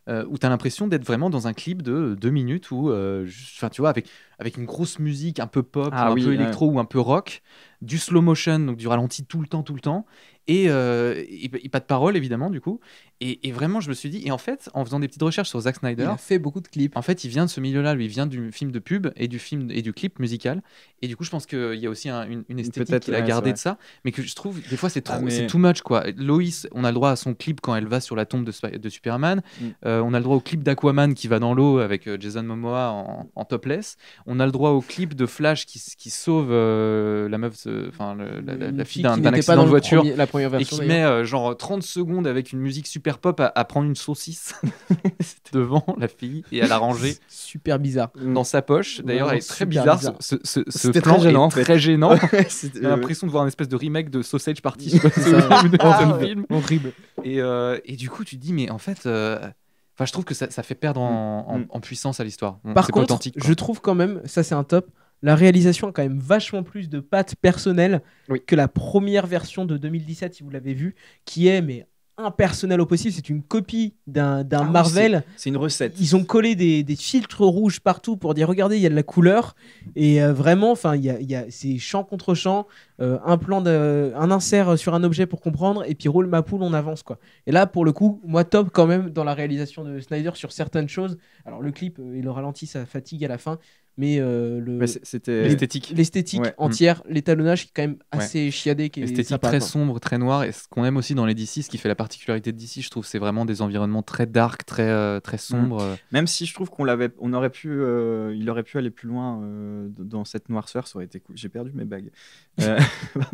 où tu as l'impression d'être vraiment dans un clip de 2 minutes, où, tu vois, avec une grosse musique un peu pop, Ah un oui, peu ouais. électro ou un peu rock, du slow motion, donc du ralenti tout le temps, et pas de parole évidemment du coup. Et vraiment, je me suis dit, et en fait, en faisant des petites recherches sur Zack Il Snyder, a fait beaucoup de clips. en fait, il vient de ce milieu-là, lui, il vient du film de pub et du film et du clip musical. Et du coup, je pense qu'il y a aussi une esthétique Peut-être, qu'il a ouais, gardée c'est de ça, mais que je trouve des fois c'est trop, Ah, mais- c'est too much quoi. Loïs, on a le droit à son clip quand elle va sur la tombe de Superman. On a le droit au clip d'Aquaman qui va dans l'eau avec Jason Momoa en topless. On a le droit au clip de Flash qui sauve la meuf, enfin la fille d'un qui n'était accident pas dans de voiture. la première Et version. qui d'ailleurs. met genre 30 secondes avec une musique super pop à prendre une saucisse devant la fille et à la ranger Super bizarre. dans sa poche. D'ailleurs, elle est très Super bizarre. bizarre. Ce C'était plan très gênant, est en fait. très gênant. C'était- J'ai l'impression de voir une espèce de remake de Sausage Party. Je sais pas si C'est vous ça. avez vu Ah, dans le ouais. film. Horrible. Et du coup, tu te dis, mais en fait, je trouve que ça fait perdre en puissance à l'histoire. Par C'est pas contre, authentique, quoi. je trouve quand même, ça c'est un top, la réalisation a quand même vachement plus de pattes personnelles que la première version de 2017, si vous l'avez vu, qui est mais impersonnelle au possible. C'est une copie d'un Ah oui, Marvel. C'est une recette. Ils ont collé des filtres rouges partout pour dire regardez, il y a de la couleur. Et vraiment, c'est champ contre champ, un insert sur un objet pour comprendre, et puis roule ma poule, on avance quoi. Et là, pour le coup, moi, top quand même dans la réalisation de Snyder sur certaines choses. Alors, le clip et le ralenti, ça fatigue à la fin, mais Ouais, c'était L'esthétique. l'esthétique Ouais. entière, l'étalonnage qui est quand même assez chiadé, qui est Esthétique sympa, très quoi. sombre, très noire. Et ce qu'on aime aussi dans les DC, ce qui fait la particularité de DC, je trouve, c'est vraiment des environnements très dark, très sombres. Même si je trouve on aurait pu, il aurait pu aller plus loin dans cette noirceur, ça aurait été cool. J'ai perdu mes bagues.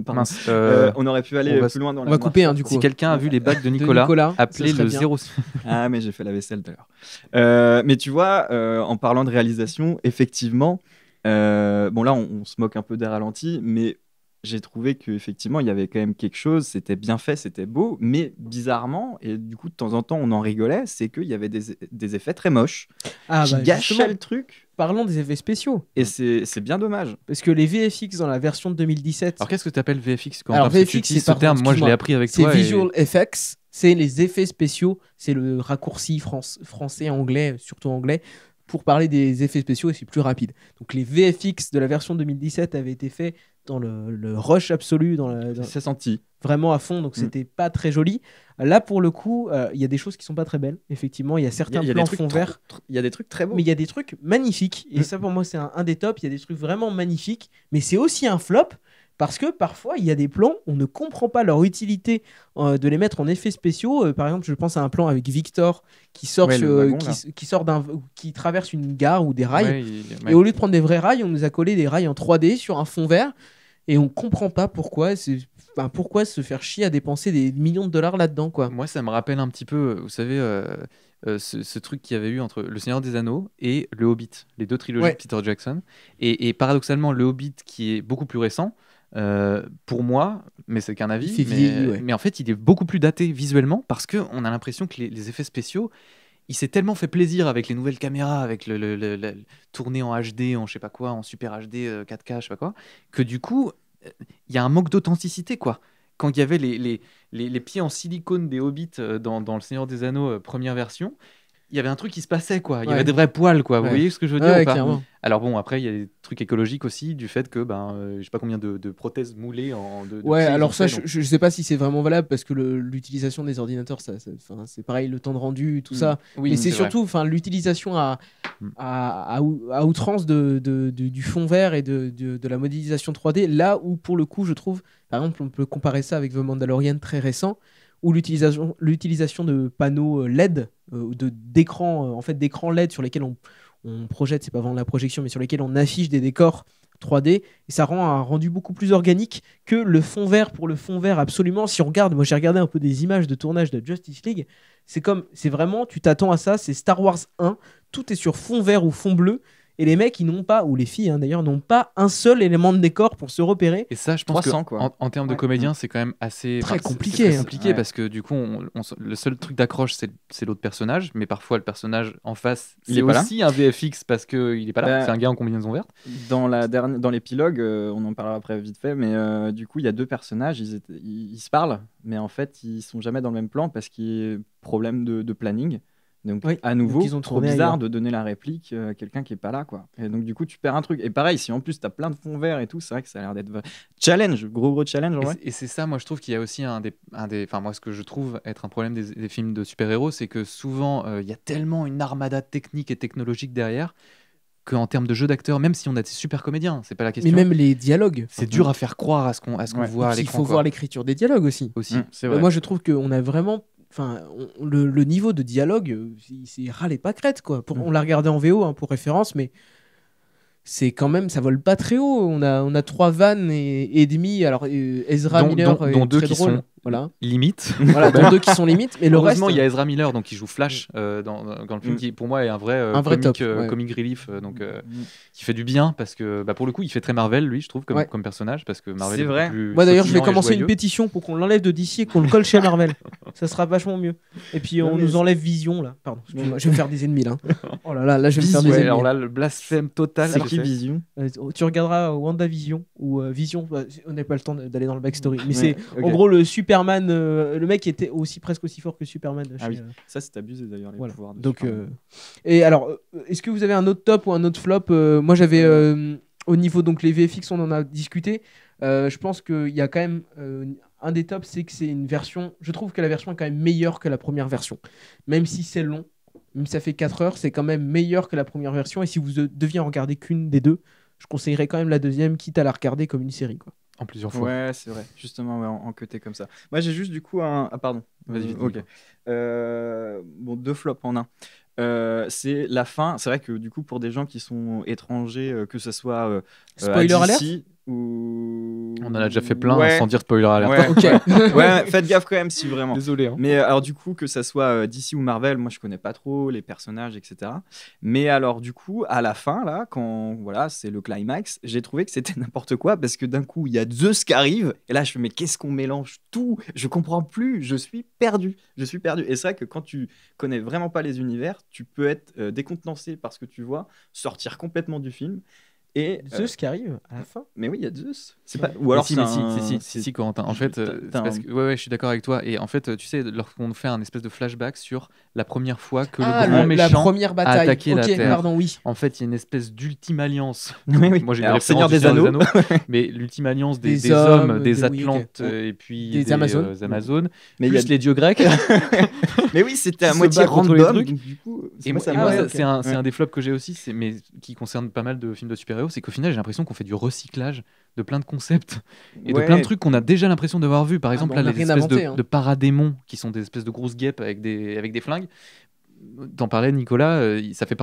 Pardon. Mince. On aurait pu aller on va plus loin dans On la va couper, noirceur. du coup. Si quelqu'un a vu les bagues de De Nicolas, appelez ce serait le bien. 0. Ah, mais j'ai fait la vaisselle tout à l'heure. Mais tu vois, en parlant de réalisation, effectivement, bon là, on se moque un peu des ralentis, mais j'ai trouvé qu'effectivement, il y avait quand même quelque chose, c'était bien fait, c'était beau, mais bizarrement, et du coup, de temps en temps, on en rigolait, c'est qu'il y avait des effets très moches Ah, qui bah, gâchaient justement, le truc, parlons des effets spéciaux. et c'est bien dommage. Parce que les VFX dans la version de 2017, Alors qu'est-ce que tu appelles VFX quand Alors, parce que VFX, tu utilises c'est ce terme, moi je l'ai excuse-moi, appris avec c'est toi. Visual Effects, c'est les effets spéciaux, c'est le raccourci français, anglais, surtout anglais, pour parler des effets spéciaux et c'est plus rapide. Donc les VFX de la version 2017 avaient été faits dans le rush absolu, C'est senti. vraiment à fond, donc c'était pas très joli. Là, pour le coup, il y a des choses qui sont pas très belles. Effectivement, il y a certains Il y a plans des trucs fond vert. Il y a des trucs très beaux. Mais il y a des trucs magnifiques. Et ça, pour moi, c'est un des tops. Il y a des trucs vraiment magnifiques. Mais c'est aussi un flop. Parce que parfois, il y a des plans, on ne comprend pas leur utilité de les mettre en effets spéciaux. Par exemple, je pense à un plan avec Victor qui sort, Ouais, le wagon, là. qui traverse une gare ou des rails. Ouais, Et au lieu de prendre des vrais rails, on nous a collé des rails en 3D sur un fond vert. Et on comprend pas pourquoi. Pourquoi se faire chier à dépenser des millions de dollars là-dedans, quoi. Moi, ça me rappelle un petit peu, vous savez, ce truc qu'il y avait eu entre Le Seigneur des Anneaux et Le Hobbit, les deux trilogies Ouais. de Peter Jackson. Et paradoxalement, Le Hobbit, qui est beaucoup plus récent, pour moi, mais c'est qu'un avis, Il fait vieillir, ouais. mais en fait, il est beaucoup plus daté visuellement parce qu'on a l'impression que les effets spéciaux, il s'est tellement fait plaisir avec les nouvelles caméras, avec le tourné en HD, en je sais pas quoi, en Super HD 4K, je sais pas quoi, que du coup, il y a un manque d'authenticité, quoi. Quand il y avait les pieds en silicone des hobbits dans Le Seigneur des Anneaux première version, il y avait un truc qui se passait, quoi. Il y Ouais. avait des vrais poils, quoi. Vous Ouais. voyez ce que je veux dire Ouais, ou pas clairement. Alors bon, après, il y a des trucs écologiques aussi, du fait que, je sais pas combien de prothèses moulées de Ouais, pieds ils alors ont ça, fait, donc- je sais pas si c'est vraiment valable parce que l'utilisation des ordinateurs, c'est pareil, le temps de rendu, tout ça. Oui, Mais c'est vrai. surtout l'utilisation à outrance du fond vert et de la modélisation 3D, là où pour le coup, je trouve, par exemple, on peut comparer ça avec The Mandalorian très récent, où l'utilisation de panneaux LED, d'écrans LED sur lesquels on projette, c'est pas vraiment la projection, mais sur lesquels on affiche des décors 3D, et ça rend un rendu beaucoup plus organique que le fond vert pour le fond vert. Absolument, si on regarde, moi j'ai regardé un peu des images de tournage de Justice League, c'est vraiment, tu t'attends à ça, c'est Star Wars 1, tout est sur fond vert ou fond bleu, et les mecs, ils n'ont pas, ou les filles d'ailleurs, n'ont pas un seul élément de décor pour se repérer. Et ça, je pense 300, que quoi. en termes de comédiens, c'est quand même assez Très c'est compliqué, très hein. compliqué Ouais. parce que du coup, le seul truc d'accroche, c'est l'autre personnage, mais parfois le personnage en face, Il c'est est pas là. aussi un VFX parce qu'il est pas là. Bah, C'est un gars en combinaison verte. Dans l'épilogue, on en parlera après vite fait, mais du coup, il y a deux personnages, ils se parlent, mais en fait, ils sont jamais dans le même plan parce qu'il y a problème de planning. Donc, Oui, à nouveau, donc ils ont trop tourné bizarre ailleurs. de donner la réplique à quelqu'un qui est pas là, quoi. Et donc, du coup, tu perds un truc. Et pareil, si en plus, t'as plein de fonds verts et tout, c'est vrai que ça a l'air d'être challenge, gros challenge en vrai. Et c'est ça, moi, je trouve qu'il y a aussi enfin, moi, ce que je trouve être un problème des films de super-héros, c'est que souvent, il y a tellement une armada technique et technologique derrière qu'en termes de jeu d'acteur, même si on a des super comédiens, c'est pas la Mais question. même les dialogues. C'est dur à faire croire à ce qu'on Ouais. voit à Et puis, il l'écran. faut quoi. voir l'écriture des dialogues aussi. aussi. C'est vrai. Moi, je trouve qu'on a vraiment. Enfin, le niveau de dialogue, c'est ras les pâquerettes, quoi. On l'a regardé en VO, pour référence, mais c'est quand même, ça vole pas très haut. On a 3 vannes et demi. Alors, Ezra Miller est dont deux très qui drôle. sont Voilà. limite. Voilà, dont 2 qui sont limites, mais le reste. Heureusement, il y a Ezra Miller donc, qui joue Flash dans le film, qui pour moi est un vrai, Un vrai comic, top, ouais. comic relief, qui fait du bien parce que pour le coup, il fait très Marvel, lui, je trouve, comme, Ouais. comme personnage, parce que Marvel C'est est beaucoup vrai. plus Moi d'ailleurs, je vais sautillant et commencer une joyeux. pétition pour qu'on l'enlève de DC et qu'on le colle chez Marvel. Ça sera vachement mieux. Et puis Non, on mais nous c'est- enlève Vision là. Pardon, excuse-moi, je vais me faire des ennemis là. Oh là là, je vais me faire des Ouais, ennemis. alors là, le blasphème total. C'est je qui sais. Vision? Tu regarderas WandaVision ou Vision. On n'a pas le temps d'aller dans le backstory. Mais c'est ok. en gros le Superman, le mec qui était presque aussi fort que Superman. Ah chez, oui. Ça, c'est abusé d'ailleurs, les voilà. pouvoirs de Donc, Superman. et alors, est-ce que vous avez un autre top ou un autre flop? Moi, j'avais au niveau donc les VFX, on en a discuté. Je pense qu'il y a quand même un des tops, c'est que c'est une version. Je trouve que la version est quand même meilleure que la première version, même si c'est long. Même si ça fait 4 heures, c'est quand même meilleur que la première version. Et si vous deviez en regarder qu'une des deux, je conseillerais quand même la deuxième, quitte à la regarder comme une série, quoi. En plusieurs fois. Ouais, c'est vrai. Justement, ouais, en cuté comme ça. Moi, j'ai juste du coup un. Ah, pardon. Vas-y, vite, ok. Nico. Bon, 2 flops en un. C'est la fin. C'est vrai que du coup, pour des gens qui sont étrangers, que ce soit Spoiler à alert DC ou. On en a déjà fait plein Ouais. sans dire spoiler alert. Ouais, Ok. ouais, faites gaffe quand même si vraiment. Désolé. Hein. Mais alors du coup, que ça soit DC ou Marvel, moi je connais pas trop les personnages, etc. Mais alors du coup, à la fin, là, quand voilà, c'est le climax, j'ai trouvé que c'était n'importe quoi parce que d'un coup, il y a Zeus qui arrive et là je fais mais qu'est-ce qu'on mélange tout? Je comprends plus, je suis perdu. Et c'est vrai que quand tu connais vraiment pas les univers, tu peux être décontenancé par ce que tu vois, sortir complètement du film. Et Zeus qui arrive à la fin. mais oui, il y a Zeus. C'est pas. Ou Mais alors si, c'est mais un- si, Corentin. En fait, T'as- c'est t'as parce un- que, ouais, je suis d'accord avec toi. Et en fait, tu sais, lorsqu'on fait un espèce de flashback sur la première fois que Ah, le grand la méchant première bataille. attaqué la Ok, Terre. pardon, oui. En fait, il y a une espèce d'ultime alliance. Oui, oui. Moi, j'ai une Alors, référence Seigneur du des Seigneur Anneaux. mais l'ultime alliance Des des hommes, hommes, des oui, ok. Atlantes et puis Des Amazones. Amazones, Mais il y a plus les dieux grecs. Mais oui, c'était à Qui se moitié bat contre les random. trucs. Donc, du coup, Et moi, ça et m'a- moi, ouais, ça, ok. c'est un des flops que j'ai aussi, mais qui concerne pas mal de films de super-héros, c'est qu'au final, j'ai l'impression qu'on fait du recyclage de plein de concepts et de Ouais. plein de trucs qu'on a déjà l'impression d'avoir vu. Par exemple, bah, on là, a les rien espèces inventé, hein. de paradémons qui sont des espèces de grosses guêpes avec des flingues. T'en parlais, Nicolas, ça fait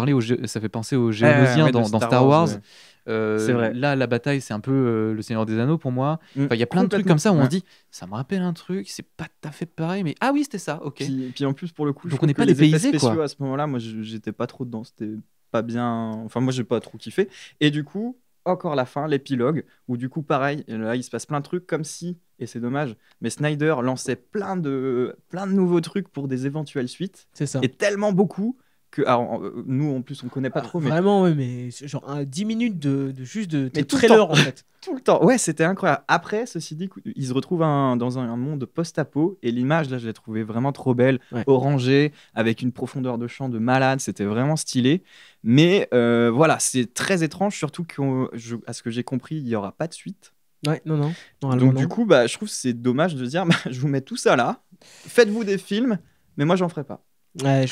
penser aux Géonosiens ouais, de dans Star Wars. ouais. C'est vrai. Là, la bataille, c'est un peu le Seigneur des Anneaux pour moi. Mm. Enfin, il y a plein de trucs Complètement. comme ça où on Ouais. se dit, ça me rappelle un truc, c'est pas tout à fait pareil, mais ah oui, c'était ça, ok. Puis en plus, pour le coup, je Donc trouve on n'est que pas les effets dépaysés, quoi. spéciaux à ce moment-là, moi, j'étais pas trop dedans. C'était pas bien. Enfin, moi, j'ai pas trop kiffé. Et du coup, encore la fin, l'épilogue, où du coup, pareil, là, il se passe plein de trucs comme si, et c'est dommage, mais Snyder lançait plein de nouveaux trucs pour des éventuelles suites, C'est ça. et tellement beaucoup que, alors, nous, en plus, on connaît pas trop, mais Vraiment, ouais, mais c'est genre 10 minutes de juste de Mais tout le trailer temps. en fait. tout le temps. Ouais, c'était incroyable. Après, ceci dit, ils se retrouvent dans un monde post-apo et l'image, là, je l'ai trouvée vraiment trop belle, Ouais. orangée, avec une profondeur de champ de malade. C'était vraiment stylé. Mais voilà, c'est très étrange, surtout qu'à ce que j'ai compris, il n'y aura pas de suite. Ouais, non. Normalement, Donc, non. du coup, bah, je trouve que c'est dommage de se dire, bah, je vous mets tout ça là, faites-vous des films, mais moi, j'en ferai pas. Ouais,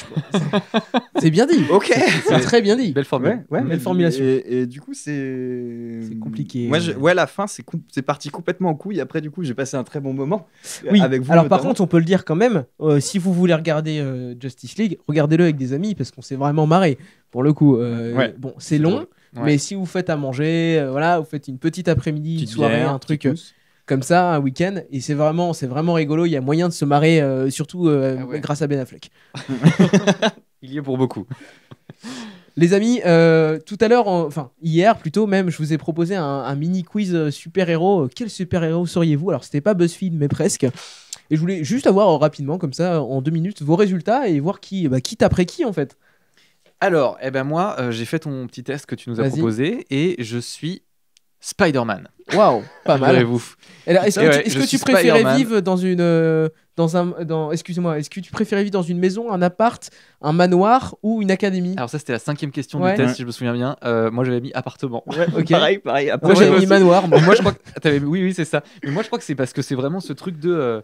c'est bien dit. Ok. C'est très bien dit. Belle formule. Ouais, Belle mais- formulation. Et du coup, c'est compliqué. Moi, ouais, la fin, c'est parti complètement en couille. Après, du coup, j'ai passé un très bon moment Oui. avec vous. Alors par notamment. contre, on peut le dire quand même. Si vous voulez regarder Justice League, regardez-le avec des amis parce qu'on s'est vraiment marré. Pour le coup, Ouais. bon, c'est long, drôle. Ouais. mais si vous faites à manger, voilà, vous faites une petite après-midi, une Petite soirée, bière, un truc petit pouce. comme ça, un week-end, et c'est vraiment rigolo. Il y a moyen de se marrer, surtout Ah ouais. grâce à Ben Affleck. Il y est pour beaucoup. Les amis, tout à l'heure, enfin hier plutôt même, je vous ai proposé un mini quiz super-héros. Quel super-héros seriez-vous? Alors c'était pas BuzzFeed mais presque. Et je voulais juste avoir rapidement comme ça en 2 minutes vos résultats et voir qui après qui en fait. Alors, moi, j'ai fait ton petit test que tu nous as Vas-y. proposé et je suis Spider-Man. Waouh, pas mal. Figurez-vous. Alors, est-ce que, Et ouais, est-ce je que tu suis préférais Spider-Man. vivre est-ce que tu préférais vivre dans une maison, un appart, un manoir ou une académie? Alors ça, c'était la 5e question Ouais. du test, Ouais. si je me souviens bien. Moi, j'avais mis appartement. Ouais, Ok. pareil. Moi Après, j'avais moi mis aussi. manoir. moi. Moi, je crois que oui, c'est ça. Mais moi, je crois que c'est parce que c'est vraiment ce truc de.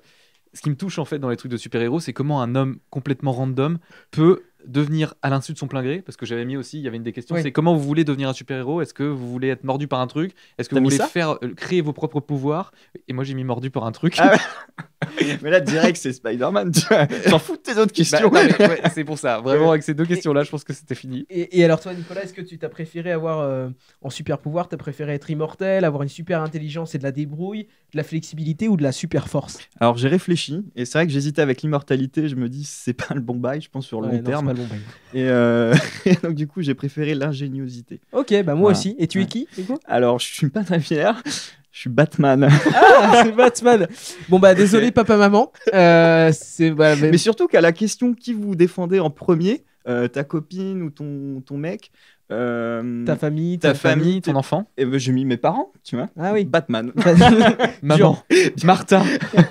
Ce qui me touche en fait dans les trucs de super-héros, c'est comment un homme complètement random peut devenir à l'insu de son plein gré. Parce que j'avais mis aussi, il y avait une des questions, Oui. c'est comment vous voulez devenir un super-héros? Est-ce que vous voulez être mordu par un truc? Est-ce que T'as vous mis voulez ça faire créer vos propres pouvoirs? Et moi, j'ai mis mordu par un truc. Ah mais là, direct, c'est Spider-Man. Tu vois. T'en fous de tes autres Bah, questions. non, mais ouais, c'est pour ça. Vraiment, avec ces 2 questions-là, je pense que c'était fini. Et alors toi Nicolas, est-ce que tu t'as préféré avoir en super pouvoir, t'as préféré être immortel, avoir une super intelligence et de la débrouille, de la flexibilité ou de la super force? Alors, j'ai réfléchi. Et c'est vrai que j'hésitais avec l'immortalité. Je me dis, c'est pas le bon bail, je pense, sur le Ouais, long non, c'est terme. pas le bon bail. Et donc, du coup, j'ai préféré l'ingéniosité. Ok, bah moi Voilà. aussi. Et tu es Ouais. qui du coup? Alors, je suis pas très fier. Je suis Batman. Ah, c'est Batman. Bon bah désolé papa maman. C'est Mais surtout qu'à la question qui vous défendez en premier, ta copine ou ton mec, ta famille, ta Ta famille, famille, ton enfant. et ben, j'ai mis mes parents, tu vois. Ah oui. Batman. Maman. Martin.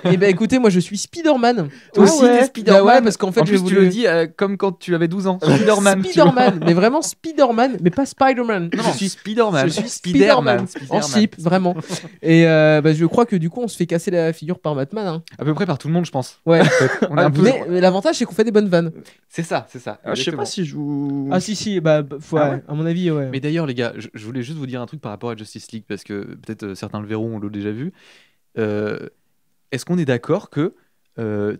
Et bah écoutez, moi je suis Spider-Man. Toi aussi, t'es Spider-Man. Bah ouais, parce qu'en fait En j'ai plus, tu voulu le dis comme quand tu avais 12 ans. Spider-Man. tu vois. Spider-Man, mais vraiment Spider-Man, mais pas Spider-Man. Non, non, je suis Spider-Man. je suis Spider-Man. En slip, vraiment. Et je crois que du coup on se fait casser la figure par Batman. Hein. À peu près par tout le monde, je pense. Ouais. On est un peu. Mais l'avantage c'est qu'on fait des bonnes vannes. C'est ça, c'est ça. Ah, je sais exactement. pas si je vous. Ah si, bah ouais, Ah ouais à mon avis ouais. Mais d'ailleurs, les gars, je voulais juste vous dire un truc par rapport à Justice League, parce que peut-être certains le verront, on l'a déjà vu. Est-ce qu'on est d'accord que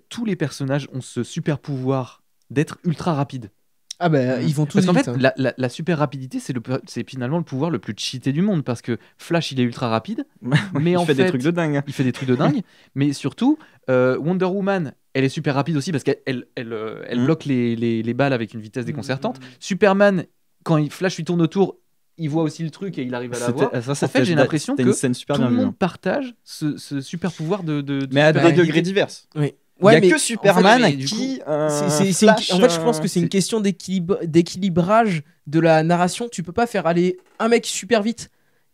tous les personnages ont ce super pouvoir d'être ultra rapide? Ah bah ils vont tous Parce qu'en vite, fait, hein. la super rapidité, c'est finalement le pouvoir le plus cheaté du monde, parce que Flash, il est ultra rapide, mais il en fait des fait, trucs de dingue. il fait des trucs de dingue, mais surtout, Wonder Woman, elle est super rapide aussi, parce qu'elle bloque les balles avec une vitesse déconcertante. Superman, quand Flash lui tourne autour, il voit aussi le truc et il arrive à l'avoir. Ça, En fait, j'ai l'impression c'était que une scène super tout bien le vue. monde partage ce super pouvoir de Mais à des super degrés rapidité. divers. Oui. Il Ouais, y a mais que Superman mais du qui. en fait, je pense que c'est une question d'équilibrage de la narration. Tu peux pas faire aller un mec super vite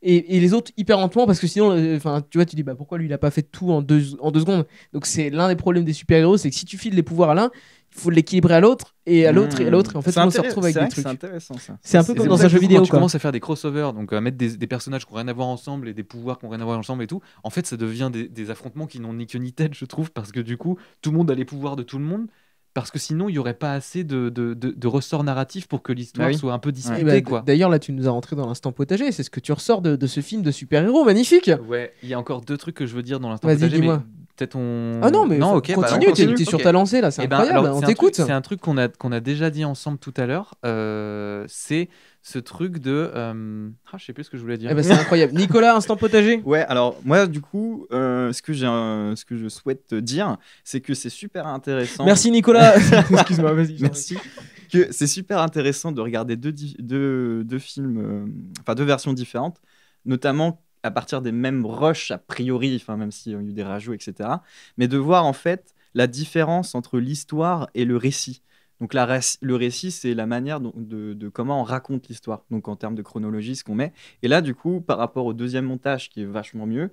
et les autres hyper lentement parce que sinon, enfin, tu vois, tu dis bah pourquoi lui il a pas fait tout en deux secondes. Donc c'est l'un des problèmes des super-héros, c'est que si tu files les pouvoirs à l'un, il faut l'équilibrer à l'autre et à l'autre et à l'autre. Et en fait, on se retrouve avec des trucs. C'est intéressant ça. C'est un peu Et comme c'est dans pour ça un que jeu du coup, vidéo, quand tu quoi. commences à faire des crossovers, donc à mettre des personnages qui n'ont rien à voir ensemble et des pouvoirs qui n'ont rien à voir ensemble et tout, en fait, ça devient des affrontements qui n'ont ni queue ni tête, je trouve, parce que du coup, tout le monde a les pouvoirs de tout le monde. Parce que sinon, il n'y aurait pas assez de ressorts narratifs pour que l'histoire Ah oui. soit un peu Et disputée, bah, quoi. D'ailleurs, là, tu nous as rentré dans l'instant potager. C'est ce que tu ressors de ce film de super-héros magnifique. Ouais, il y a encore 2 trucs que je veux dire dans l'instant Vas-y, potager, mais dis-moi. peut-être on. Ah non, mais ok, bah, continue, alors, t'es sur Ok. ta lancée là, c'est Eh ben, incroyable. alors, On c'est un truc- t'écoute. C'est un truc qu'on a déjà dit ensemble tout à l'heure. C'est ce truc de. Je sais plus ce que je voulais dire. Eh ben, c'est incroyable. Nicolas, instant potager. Ouais, alors moi du coup, ce que je souhaite dire, c'est que c'est super intéressant. Merci Nicolas. Excuse-moi, vas-y. Merci. Que c'est super intéressant de regarder deux films, enfin 2 versions différentes, notamment à partir des mêmes rushs a priori, enfin même s'il y a eu des rajouts, etc. Mais de voir en fait la différence entre l'histoire et le récit. Donc le récit, c'est la manière de comment on raconte l'histoire, donc en termes de chronologie, ce qu'on met. Et là, du coup, par rapport au deuxième montage, qui est vachement mieux,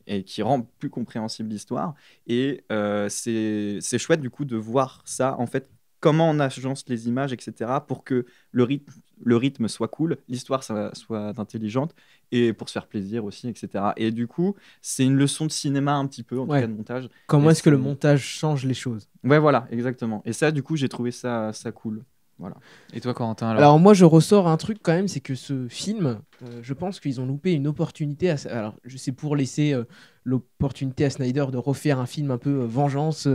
et qui rend plus compréhensible l'histoire, et c'est chouette, du coup, de voir ça, en fait, comment on agence les images, etc., pour que le rythme soit cool, l'histoire soit intelligente, et pour se faire plaisir aussi, etc. Et du coup, c'est une leçon de cinéma un petit peu, en tout Ouais. cas de montage. Comment Et est-ce que le c'est- montage change les choses? Ouais, voilà, exactement. Et ça, du coup, j'ai trouvé ça cool. Voilà. Et toi, Corentin, alors, Alors moi je ressors un truc quand même, c'est que ce film, je pense qu'ils ont loupé une opportunité. Alors je sais pour laisser l'opportunité à Snyder de refaire un film un peu vengeance,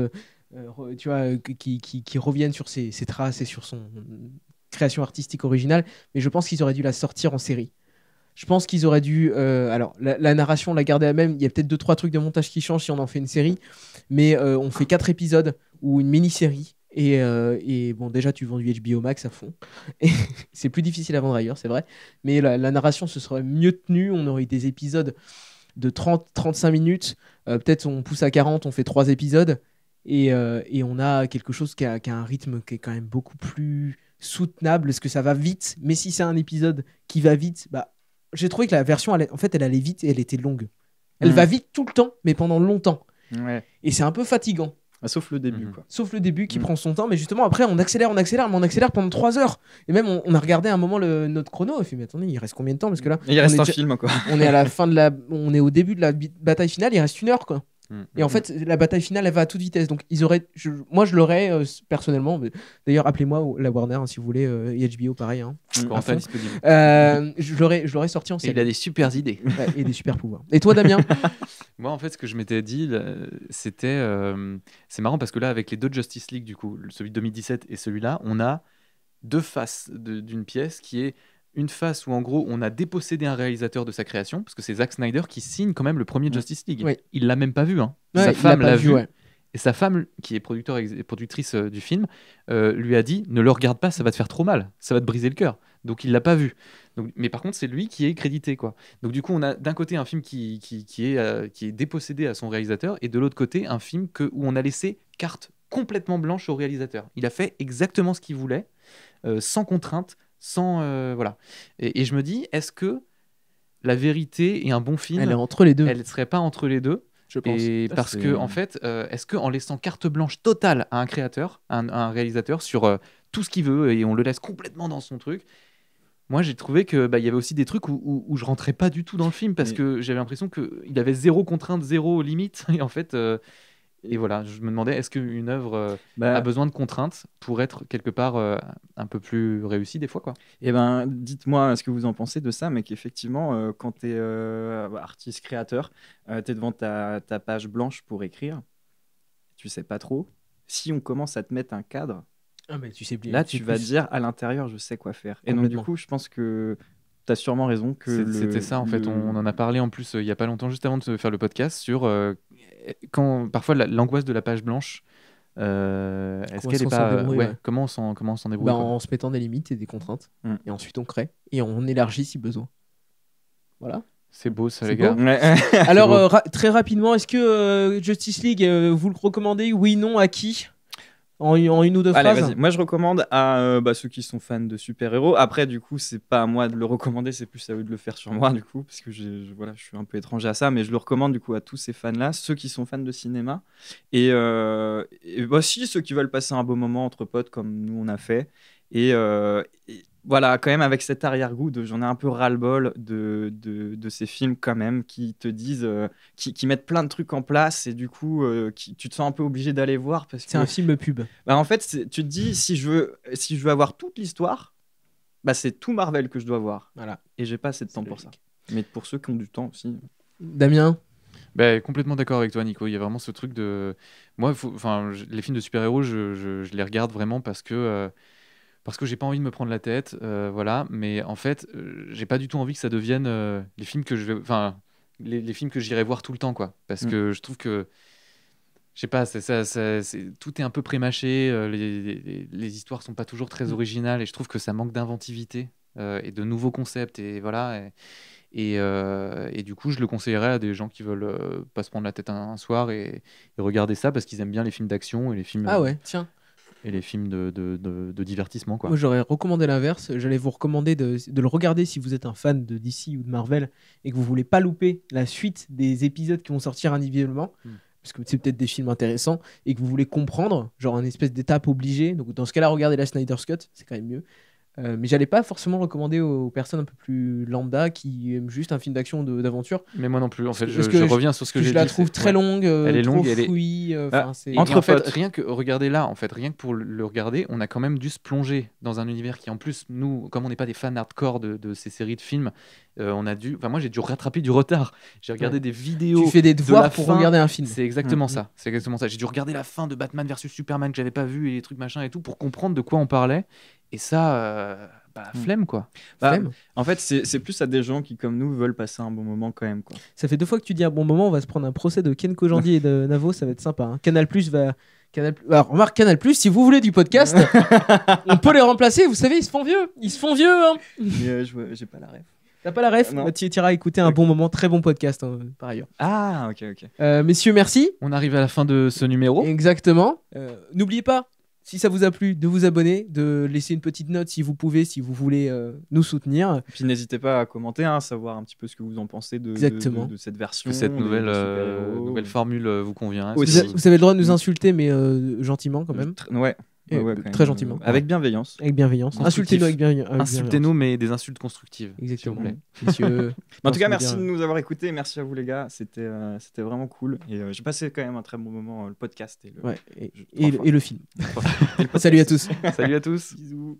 tu vois, qui revienne sur ses traces et sur son création artistique originale. Mais je pense qu'ils auraient dû la sortir en série. Je pense qu'ils auraient dû. Alors, la narration, la garder la même. Il y a peut-être 2-3 trucs de montage qui changent si on en fait une série. Mais on fait 4 épisodes ou une mini-série. Et bon, déjà, tu vends du HBO Max à fond. Et c'est plus difficile à vendre ailleurs, c'est vrai. Mais la narration se serait mieux tenue. On aurait eu des épisodes de 30-35 minutes. Peut-être on pousse à 40, on fait 3 épisodes. Et on a quelque chose qui a un rythme qui est quand même beaucoup plus soutenable. Parce que ça va vite. Mais si c'est un épisode qui va vite, bah, j'ai trouvé que la version, en fait, elle allait vite et elle était longue. Elle va vite tout le temps, mais pendant longtemps. Ouais. Et c'est un peu fatigant. Sauf le début, quoi. Sauf le début qui prend son temps, mais justement après on accélère, mais on accélère pendant 3 heures. Et même on a regardé un moment notre chrono, on fait mais attendez, il reste combien de temps parce que là Et il reste on un est film, quoi. on est à la fin on est au début de la bataille finale, il reste 1 heure quoi. Et en fait la bataille finale elle va à toute vitesse, donc moi je l'aurais personnellement. Mais d'ailleurs appelez-moi la Warner hein, si vous voulez, et HBO pareil. Hein, Corentin disponible. je l'aurais sorti en Et série. il a des super idées. Ouais, et des super pouvoirs. Et toi Damien? Moi, en fait, ce que je m'étais dit, là, c'était. C'est marrant parce que là, avec les 2 Justice League, du coup, celui de 2017 et celui-là, on a 2 faces d'une pièce qui est une face où, en gros, on a dépossédé un réalisateur de sa création, parce que c'est Zack Snyder qui signe quand même le premier Justice League. Oui. Il l'a même pas vu. Hein. Ouais, Sa il femme pas l'a vu. ouais. Et sa femme, qui est productrice du film, lui a dit ne le regarde pas, ça va te faire trop mal, ça va te briser le cœur. Donc il l'a pas vu. Donc, mais par contre, c'est lui qui est crédité, quoi. Donc du coup, on a d'un côté un film qui est dépossédé à son réalisateur, et de l'autre côté un film où on a laissé carte complètement blanche au réalisateur. Il a fait exactement ce qu'il voulait, sans contrainte, sans voilà. Et je me dis, est-ce que la vérité et un bon film, Elle est entre les deux. elle serait pas entre les deux? Je pense. Et parce que en fait, est-ce que en laissant carte blanche totale à un créateur, à un réalisateur sur tout ce qu'il veut et on le laisse complètement dans son truc, moi j'ai trouvé que il y avait aussi des trucs où je rentrais pas du tout dans le film parce que j'avais l'impression que il avait zéro contrainte, zéro limite et en fait et voilà, je me demandais est-ce qu'une œuvre a besoin de contraintes pour être quelque part un peu plus réussie des fois quoi. Eh ben, dites-moi ce que vous en pensez de ça, mais qu'effectivement, quand tu es artiste créateur, tu es devant ta page blanche pour écrire, tu sais pas trop. Si on commence à te mettre un cadre, mais tu sais bien, là tu vas dire à l'intérieur, je sais quoi faire. Et donc du coup, je pense que tu as sûrement raison que c'était ça en fait. On en a parlé en plus il y a pas longtemps, juste avant de faire le podcast, sur quand parfois l'angoisse de la page blanche. Est-ce qu'elle est pas comment on s'en débrouille en se mettant des limites et des contraintes et ensuite on crée et on élargit si besoin. Voilà. C'est beau ça C'est les gars. Alors très rapidement, est-ce que Justice League vous le recommandez? Oui, non, à qui? En 1 ou 2 Allez, phrases. vas-y. Moi, je recommande à ceux qui sont fans de super-héros. Après, du coup, c'est pas à moi de le recommander, c'est plus à eux de le faire sur moi, du coup, parce que je suis un peu étranger à ça, mais je le recommande du coup à tous ces fans-là, ceux qui sont fans de cinéma, et aussi ceux qui veulent passer un beau moment entre potes comme nous on a fait. Et voilà, quand même avec cet arrière-goût j'en ai un peu ras-le-bol de ces films quand même qui te disent, qui mettent plein de trucs en place et du coup tu te sens un peu obligé d'aller voir parce que c'est un film pub. En fait tu te dis si je veux avoir toute l'histoire, c'est tout Marvel que je dois voir. Voilà. Et j'ai pas assez de temps pour ça. Mais pour ceux qui ont du temps aussi. Damien? Complètement d'accord avec toi Nico, il y a vraiment ce truc de moi les films de super-héros je les regarde vraiment parce que j'ai pas envie de me prendre la tête, voilà. Mais en fait, j'ai pas du tout envie que ça devienne les films que les films que j'irai voir tout le temps, quoi. Parce que je trouve que, je sais pas, tout est un peu prémâché. Les histoires sont pas toujours très originales et je trouve que ça manque d'inventivité et de nouveaux concepts et voilà. Et du coup, je le conseillerais à des gens qui veulent pas se prendre la tête un soir et regarder ça parce qu'ils aiment bien les films d'action et les films. Ah ouais, tiens. Et les films de divertissement, quoi. Moi, j'aurais recommandé l'inverse. J'allais vous recommander de le regarder si vous êtes un fan de DC ou de Marvel et que vous voulez pas louper la suite des épisodes qui vont sortir individuellement, parce que c'est peut-être des films intéressants et que vous voulez comprendre, genre une espèce d'étape obligée. Donc dans ce cas-là, regardez la Snyder's Cut, c'est quand même mieux. Mais j'allais pas forcément le recommander aux personnes un peu plus lambda qui aiment juste un film d'action d'aventure. Mais moi non plus, en fait, je reviens sur ce que j'ai dit. Je la trouve très longue, elle est longue, trop fouillie. En fait, rien que pour le regarder, on a quand même dû se plonger dans un univers qui, en plus, nous, comme on n'est pas des fans hardcore de ces séries de films, moi j'ai dû rattraper du retard. J'ai regardé des vidéos. Tu fais des devoirs pour regarder un film. C'est exactement ça. C'est exactement ça. J'ai dû regarder la fin de Batman versus Superman que j'avais pas vu et les trucs machin et tout pour comprendre de quoi on parlait. Et ça, flemme quoi. Flemme. En fait, c'est plus à des gens qui, comme nous, veulent passer un bon moment quand même, quoi. Ça fait 2 fois que tu dis un bon moment, on va se prendre un procès de Ken Kojandi et de Navo, ça va être sympa. Hein. Canal+ va Alors, remarque Canal+, si vous voulez du podcast, on peut les remplacer. Vous savez, ils se font vieux. Hein. Mais j'ai pas la ref. T'as pas la ref? Non. Bah, tu iras écouter un bon moment, très bon podcast hein, par ailleurs. Ah, ok. Messieurs, merci. On arrive à la fin de ce numéro. Exactement. N'oubliez pas, si ça vous a plu, de vous abonner, de laisser une petite note si vous pouvez, si vous voulez nous soutenir. Puis n'hésitez pas à commenter, savoir un petit peu ce que vous en pensez de cette version. Que cette des nouvelle formule vous convient. Aussi. Vous avez le droit de nous insulter, mais gentiment quand même. Ouais. Et quand très même, gentiment. Avec bienveillance. Avec bienveillance. Constructif. Insultez-nous avec bienveillance. Insultez-nous, mais des insultes constructives. Exactement. S'il vous plaît. Messieurs, En tout cas, merci de nous avoir écoutés. Merci à vous, les gars. C'était vraiment cool. Et j'ai passé quand même un très bon moment, le podcast. Et le film. Salut à tous. Salut à tous. Bisous.